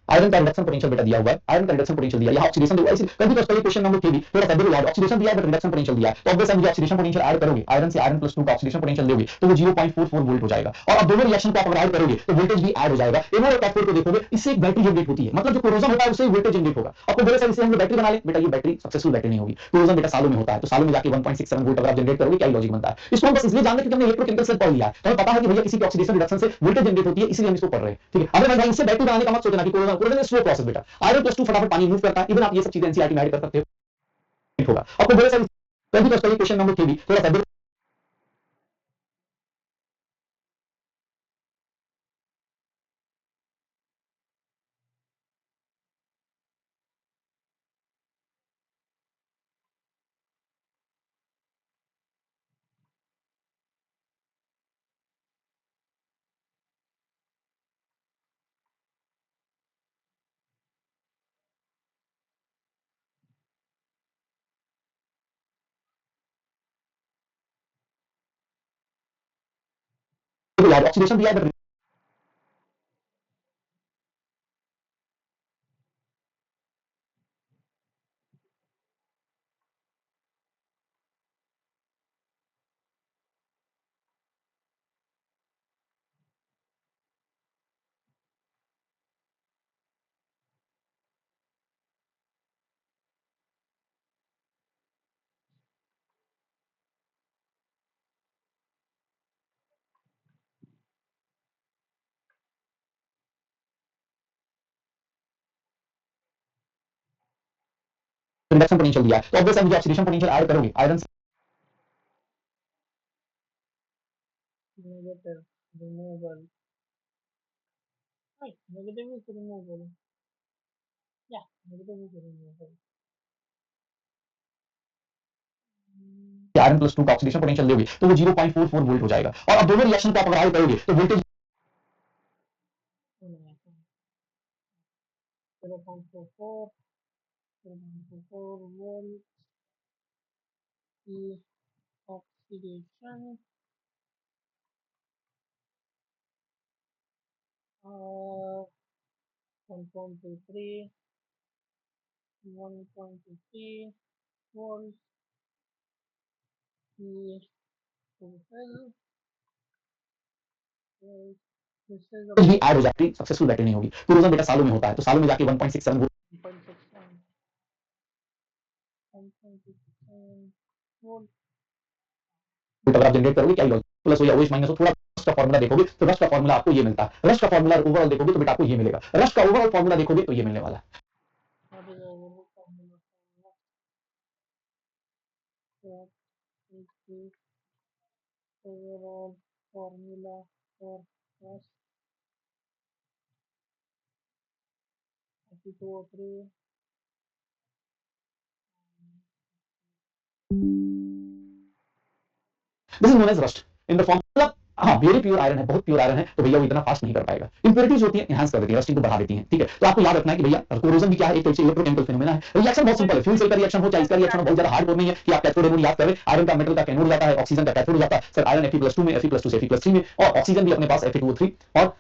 आयरन का रिडक्शन पोटेंशियल बेटा दिया हुआ है, आयरन का रिडक्शन पोटेंशियल दिया है, यहाँ ऑक्सीडेशन दिया है, इसी कभी तो क्वेश्चन नंबर के भी थोड़ा सा देखो यार, ऑक्सीडेशन दिया है बट रिडक्शन पोटेंशियल दिया है, तो ऑब्वियस है मुझे ऑक्सीडेशन पोटेंशियल ऐड करोगे, आयरन से आयरन प्लस 2 का ऑक्सीडेशन पोटेंशियल दोगे तो वो 0.44 वोल्ट हो जाएगा। और अब दोनों रिएक्शन को आप अगर ऐड करोगे तो वोल्टेज भी ऐड हो जाएगा। एनोड और कैथोड को देखोगे इससे एक बैटरी जनरेट होती है, मतलब जो कोरोजन होता है उससे वोल्टेज जनरेट होगा। आपको बोले सर इससे हम बैटरी बना ले, बेटा ये बैटरी सक्सेसफुल बैटरी नहीं होगी, कोरोजन बेटा सालों में होता है, तो सालों में जाके 1.67 वोल्ट अगर आप जनरेट करोगे क्या लॉजिक बनता है। इसको हम बस इसलिए जानते हैं कि हमने इलेक्ट्रोकेमिकल से पढ़ लिया है, तो हमें पता है कि भैया किसी की ऑक्सीडेशन रिडक्शन से वोल्टेज जनरेट होती है, इसलिए हम इसको पढ़ रहे हैं। ठीक है, अगर भाई इससे बैटरी बनाने का मत सोचना कि कोरोजन कोरोजन स्लो प्रोसेस बेटा, आयरन प्लस 2 फटाफट पानी मूव करता है, इवन आप ये सब चीजें एनसीईआरटी में ऐड कर सकते हो, होगा आपको बोले सर तभी तो क्वेश्चन नंबर 3 भी थोड़ा सा यार ऑक्सीडेशन दिया है, रिडक्शन पोटेंशियल दिया है, तो ऑब्वियस है मुझे ऑक्सीडेशन पोटेंशियल ऐड करोगे आयरन से negative, removal. Right, negative is removal. Yeah, negative is removal. Iron plus 2 का ऑक्सीडेशन पोटेंशियल दोगे तो वो 0.44 वोल्ट हो जाएगा। और अब दोनों रिएक्शन को आप अगर ऐड करोगे तो voltage 0.44, 0.44 volt is oxidation. 1.23, 1.23 volts is total. This is a भी ऐड हो जाती, सक्सेसफुल बैटरी नहीं होगी। कोरोजन बेटा सालों में होता है, तो सालों में जाके 1.67 वोल्ट 1.67 volt. अगर आप जनरेट करोगे क्या लॉजिक, प्लस हो या OH माइनस हो, थोड़ा रश का फॉर्मूला देखोगे तो रश का फॉर्मूला आपको ये मिलता है, रश का फॉर्मूला ओवरऑल देखोगे तो बेटा आपको ये मिलेगा, रश का ओवरऑल फॉर्मूला देखोगे तो ये मिलने वाला है। What is the overall formula for what is the overall formula for S 3203? This is known as rust in the form, मतलब हाँ वेरी प्योर आयरन है, बहुत प्योर आयरन है, तो भैया वो इतना फास्ट नहीं कर पाएगा। इंप्योरिटीज होती है एनहांस कर देती है, रस्टिंग को बढ़ा देती है। ठीक है, तो आपको याद रखना है कि भैया कोरोजन भी क्या है, एक तरह से इलेक्ट्रोकेमिकल फिनोमेना है। रिएक्शन बहुत सिंपल है, फ्यूल सेल का रिएक्शन हो चाहे इसका रिएक्शन हो, बहुत ज्यादा हार्ड नहीं है कि आप कैथोड एनोड याद करें, आयरन का मेटल का कैनोड जाता है, ऑक्सीजन का कैथोड जाता है। सर आयरन Fe+2 में, Fe+2 से Fe+3 में, और ऑक्सीजन भी अपने पास Fe2O3, और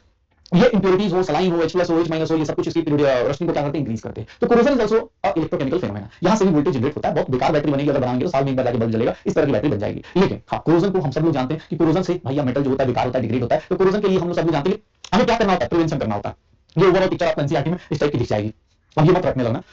ये इंप्योरिटीज हो, सलाइन हो, H+ हो, H- हो, ये सब कुछ इसकी रोस्टिंग को क्या करते हैं, इंक्रीज करते हैं। तो corrosion is also electrochemical phenomena, यहां से भी वोल्टेज जनरेट होता है। बहुत बेकार बैटरी बनेगी अगर बनाएंगे तो साल में एक बार जाके बल्ब जलेगा, इस तरह की बैटरी बन जाएगी। लेकिन हाँ कोरोजन को हम सब लोग जानते हैं कि कोरोजन से भैया मेटल जो होता है बेकार होता है, डिग्रेड होता है। तो कोरोजन के लिए हम लोग सब लोग जानते हैं कि हमें क्या करना होता है, प्रिवेंशन करना होता है। ये ओवरऑल पिक्चर आपको एनसीईआरटी में इस टाइप की दिख जाएगी। अब ये मत रखने लगना,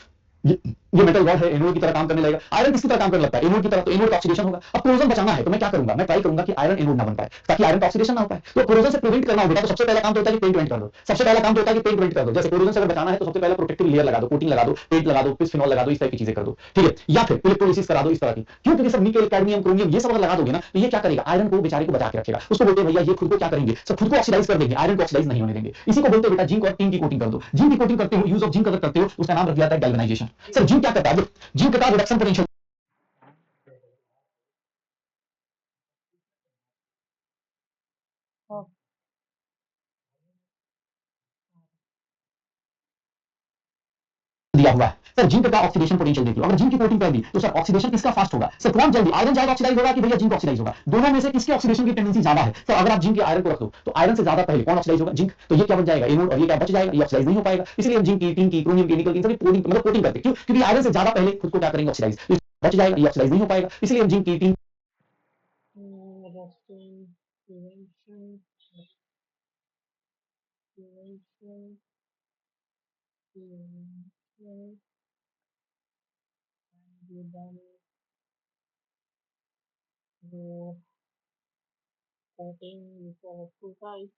ये मेटल रॉड है, एनोड की तरह काम करने लगेगा। आयरन किसकी तरह काम करने लगता है, एनोड की तरह, तो एनोड का ऑक्सीडेशन होगा। अब कोरोजन बचाना है तो मैं क्या करूंगा, मैं ट्राई करूंगा कि आयरन एनोड ना बन पाए, ताकि आयरन का ऑक्सीडेशन ना हो पाए। तो कोरोजन से प्रिवेंट करना होगा तो सबसे पहला काम तो होता है कि पेंट वेंट कर दो, सबसे पहला काम तो होता है कि पेंट वेंट कर दो। जैसे कोरोजन से अगर बचाना है तो सबसे पहले प्रोटेक्टिव लेयर लगा दो, कोटिंग लगा दो, पेंट लगा दो, बिस्फेनॉल लगा दो, इस टाइप की चीजें कर दो। ठीक है, या फिर इलेक्ट्रोलिसिस करा दो इस तरह की। क्यों, क्योंकि सब निकेल, कैडमियम, क्रोमियम ये सब अगर लगा दोगे ना तो ये क्या करेगा, आयरन को बेचारे को बचा के रखेगा। उसको बोलते हैं भैया ये खुद को क्या करेंगे, सब खुद को ऑक्सीडाइज कर देंगे, आयरन को ऑक्सीडाइज नहीं होने देंगे। इसी को बोलते हैं बेटा जिंक और टिन की कोटिंग कर दो। जिंक की कोटिंग करते हो, यूज ऑफ जिंक अगर करते हो उसका नाम रख दिया जाता है गैल्वेनाइजेशन। सर जिंक क्या करता है, जिंक का रिडक्शन पोटेंशियल Oh, दिया हुआ है सर जिंक का ऑक्सीडेशन पोटेंशियल देख लो अगर जिंक की कोटिंग कर दी तो सर ऑक्सीडेशन किसका फास्ट होगा सर कौन जल्दी आयरन ज्यादा ऑक्सीडाइज होगा कि भैया जिंक ऑक्सीडाइज होगा दोनों में से किसकी ऑक्सीडेशन की टेंडेंसी ज्यादा है सर अगर आप जिंक या आयरन को रख दो तो आयरन से ज्यादा पहले कौन ऑक्सीडाइज होगा जिंक तो ये क्या बच जाएगा ए नोड और ये क्या बच जाएगा ये ऑक्सीडाइज नहीं हो पाएगा इसलिए हम जिंक की टिन की क्रोमियम की निकल की सभी कोटिंग मतलब कोटिंग करते हैं क्यों क्योंकि आयरन से ज्यादा पहले खुद को क्या करेंगे ऑक्सीडाइज तो बच जाएगा ये ऑक्सीडाइज नहीं हो पाएगा इसलिए हम जिंक की tin Rusting, prevention, prevention, prevention, and we done the coating with two types,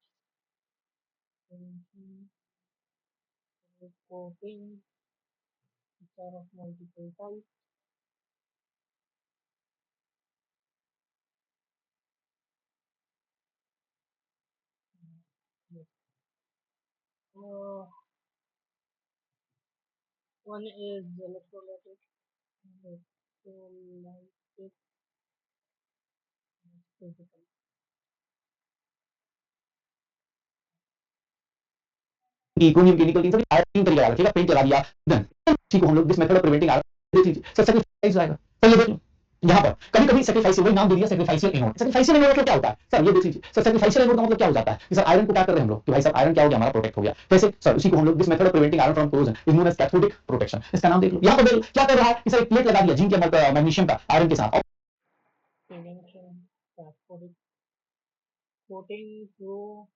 prevention, coating, which are of multiple types. Yes. Uh, One is electrolytic, electrolytic, physical. की क्रोमियम की निकल की सभी आयरन तीन तरीके का रखिएगा पेंट चला दिया देन ठीक हम लोग this method of preventing iron देख लीजिए सर सेक्रीफाइस आएगा सर ये देख लो यहाँ पर कभी कभी सेक्रीफाइस वही नाम दे दिया सेक्रीफाइशियल एनोड सेक्रीफाइशियल एनोड मतलब क्या होता है सर ये देख लीजिए सर सेक्रीफाइशियल एनोड का मतलब क्या हो जाता है कि सर आयरन को क्या कर रहे हैं हम लोग कि भाई साहब आयरन क्या हो गया हमारा प्रोटेक्ट हो गया कैसे सर उसी को हम लोग this method of preventing iron from corrosion is known as cathodic protection इसका नाम देख लो यहाँ पर देख लो क्या कर रहा है कि सर एक प्लेट लगा दिया जिंक या मैग्नीशियम का आयरन के साथ Prevention, cathodic coating through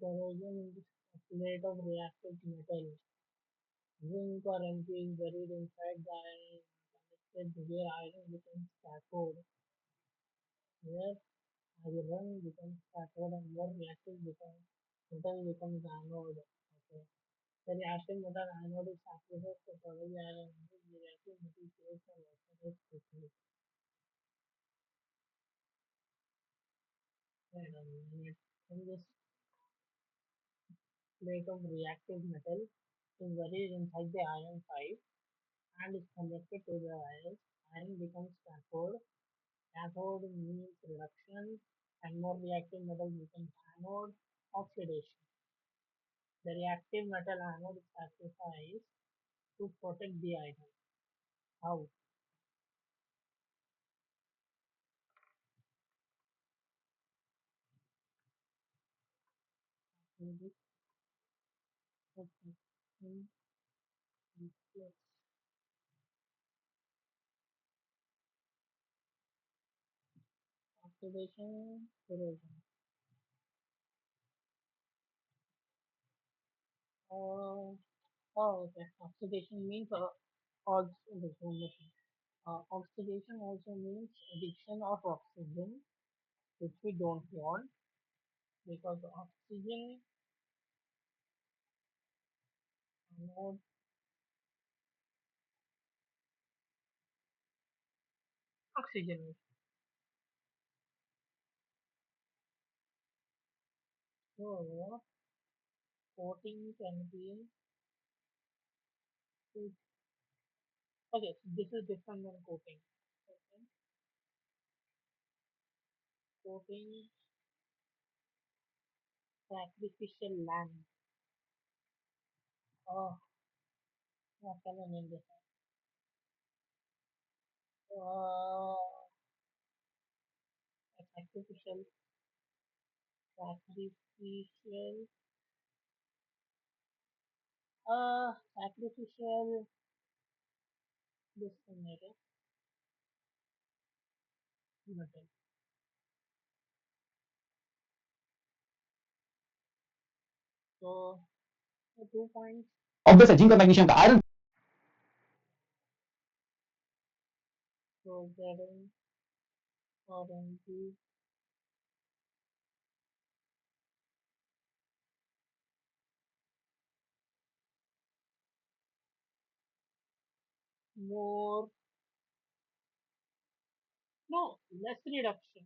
corrosion in the plate of reactive metal. Zinc or Mg is buried inside the iron connected where iron becomes cathode, where iron becomes cathode and where reactive becomes metal becomes anode. Okay. The reactive metal anode is sacrificed to cover the iron and the reactive metal plates are oxidized quickly. Wait a minute. In this plate of reactive metal is buried inside the iron pipe and is connected to the iron. Iron becomes cathode. Cathode means reduction and more reactive metal becomes anode oxidation. The reactive metal anode is sacrificed to protect the iron. How? This protection reflects oxidation corrosion. Uh, okay. Oxidation means oxidation. Oxidation also means addition of oxygen, which we don't want because oxygen anode oxygen. So coating can be okay. This is different than coating. Okay. Coating sacrificial land. Oh, what can I name this? Uh, sacrificial, sacrificial, sacrificial. This metal. Metal. So 2 points. Obvious है zinc और magnesium का iron So getting orange more no less reduction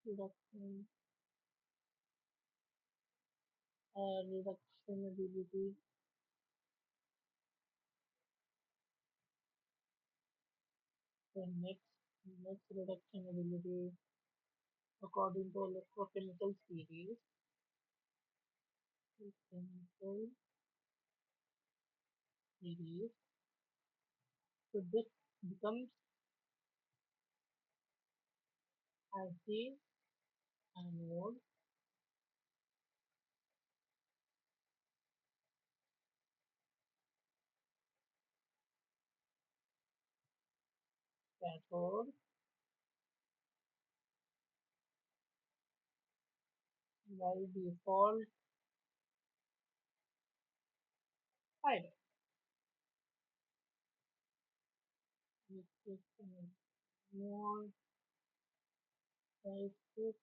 reduction reduction ability the next reduction ability according to electrochemical series simple series. So this becomes as the anode cathode by default iron, which is more basic.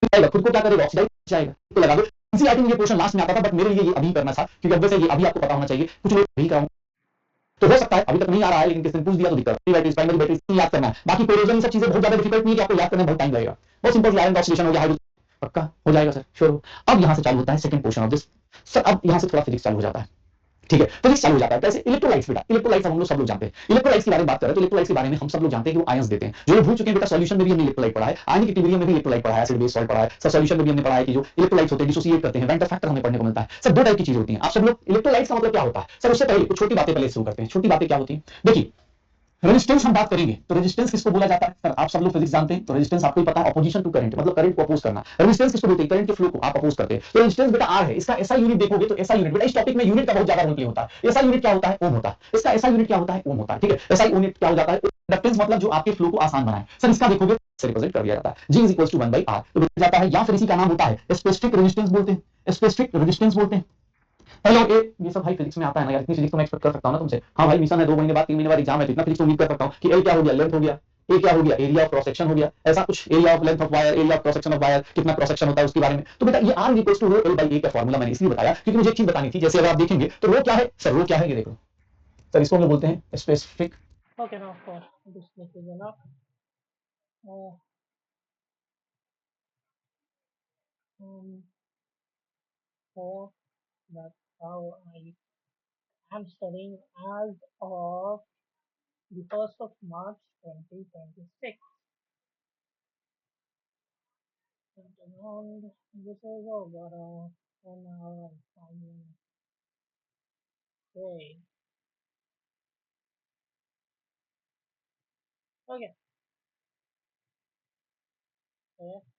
जाएगा खुद को क्या करेगा oxidise जाएगा तो लगा दो NCERT में ये पोर्शन लास्ट में आता था बट मेरे लिए ये अभी करना था क्योंकि ऑब्वियस है ये अभी आपको पता होना चाहिए कुछ लोग नहीं कराऊं तो हो सकता है अभी तक नहीं आ रहा है लेकिन किसी ने पूछ दिया तो दिक्कत बैटरी प्राइमरी बैटरी याद करना है बाकी कोरोजन सब चीजें बहुत ज्यादा डिफिकल्ट नहीं है कि आपको याद करने में बहुत टाइम लगेगा बहुत सिंपल आयरन ऑक्सीडेशन हो गया पक्का हो जाएगा सर श्योर अब यहां से चालू होता है second portion of this sir अब यहां से थोड़ा फिजिक्स चालू हो जाता है ठीक है फिजिक्स चालू हो जाता है कैसे इलेक्ट्रोलाइट्स बेटा इलेक्ट्रोलाइट्स हम लोग सब लोग जानते हैं इलेक्ट्रोलाइट्स के बारे में बात करें तो इलेक्ट्रोलाइट्स के बारे में हम सब लोग जानते हैं कि वो आयंस देते हैं जो लोग भूल चुके हैं बेटा सॉल्यूशन में भी हमने इलेक्ट्रोलाइट पढ़ा है आयनिक एक्विलिब्रियम में भी इलेक्ट्रोलाइट पढ़ा है एसिड बेस सॉल्ट पढ़ा है सब सॉल्यूशन में भी हमने पढ़ा है कि जो इलेक्ट्रोलाइट्स होते हैं डिसोसिएट करते हैं वेंटर फैक्टर हमें पढ़ने को मिलता है सर दो टाइप की चीजें होती हैं आप सब लोग इलेक्ट्रोलाइट्स का मतलब क्या होता है सर उससे पहले कुछ छोटी बातें पहले शुरू करते हैं छोटी बातें क्या होती हैं देखिए रेजिस्टेंस हम बात करेंगे तो रेजिस्टेंस किसको बोला जाता है सर आप सब लोग फिजिक्स जानते हैं तो रेजिस्टेंस आपको ही पता है अपोजिशन टू करंट मतलब करंट को अपोज करना रेजिस्टेंस किसको बोलते हैं करंट के फ्लो को आप अपोज करते हैं तो रेजिस्टेंस बेटा आर है इसका ऐसा यूनिट देखोगे तो ऐसा यूनिट बेटा इस टॉपिक में यूनिट का बहुत ज्यादा रोल प्ले होता है ऐसा यूनिट क्या होता है ओम होता है इसका ऐसा यूनिट क्या होता है ओम होता है ठीक है ऐसा यूनिट क्या हो जाता है इंडक्टेंस मतलब जो आपके फ्लो को आसान बनाए सर इसका देखोगे से रिप्रेजेंट कर दिया जाता है G is equal to 1 by R तो जाता है या फिर इसी का नाम होता है स्पेसिफिक रेजिस्टेंस बोलते हैं स्पेसिफिक रेजिस्टेंस बोलते हैं हेलो ए ये सब भाई फिजिक्स में आता है ना यार इतनी फिजिक्स तो मैं एक्सपेक्ट कर सकता हूं ना तुमसे हाँ भाई मिशन है 2 महीने बाद 3 महीने बाद एग्जाम है तो इतना फिजिक्स तो उम्मीद कर सकता हूं कि एल क्या हो गया लेंथ हो गया ए क्या हो गया एरिया ऑफ क्रॉस सेक्शन हो गया ऐसा कुछ area of length of wire area of cross section of wire कितना क्रॉस सेक्शन होता है उसके बारे में तो बेटा ये R equals to rho L by A का फॉर्मूला मैंने इसलिए बताया क्योंकि मुझे एक चीज बतानी थी जैसे अगर आप देखेंगे तो रो क्या है सर रो क्या है ये देखो सर इसको हम लोग बोलते हैं specific Okay, now for this is enough. Uh, um, so that's how I am studying as of the 1st of March 2026. And this is over 1 hour and 5 minutes. Okay. Okay. Yeah.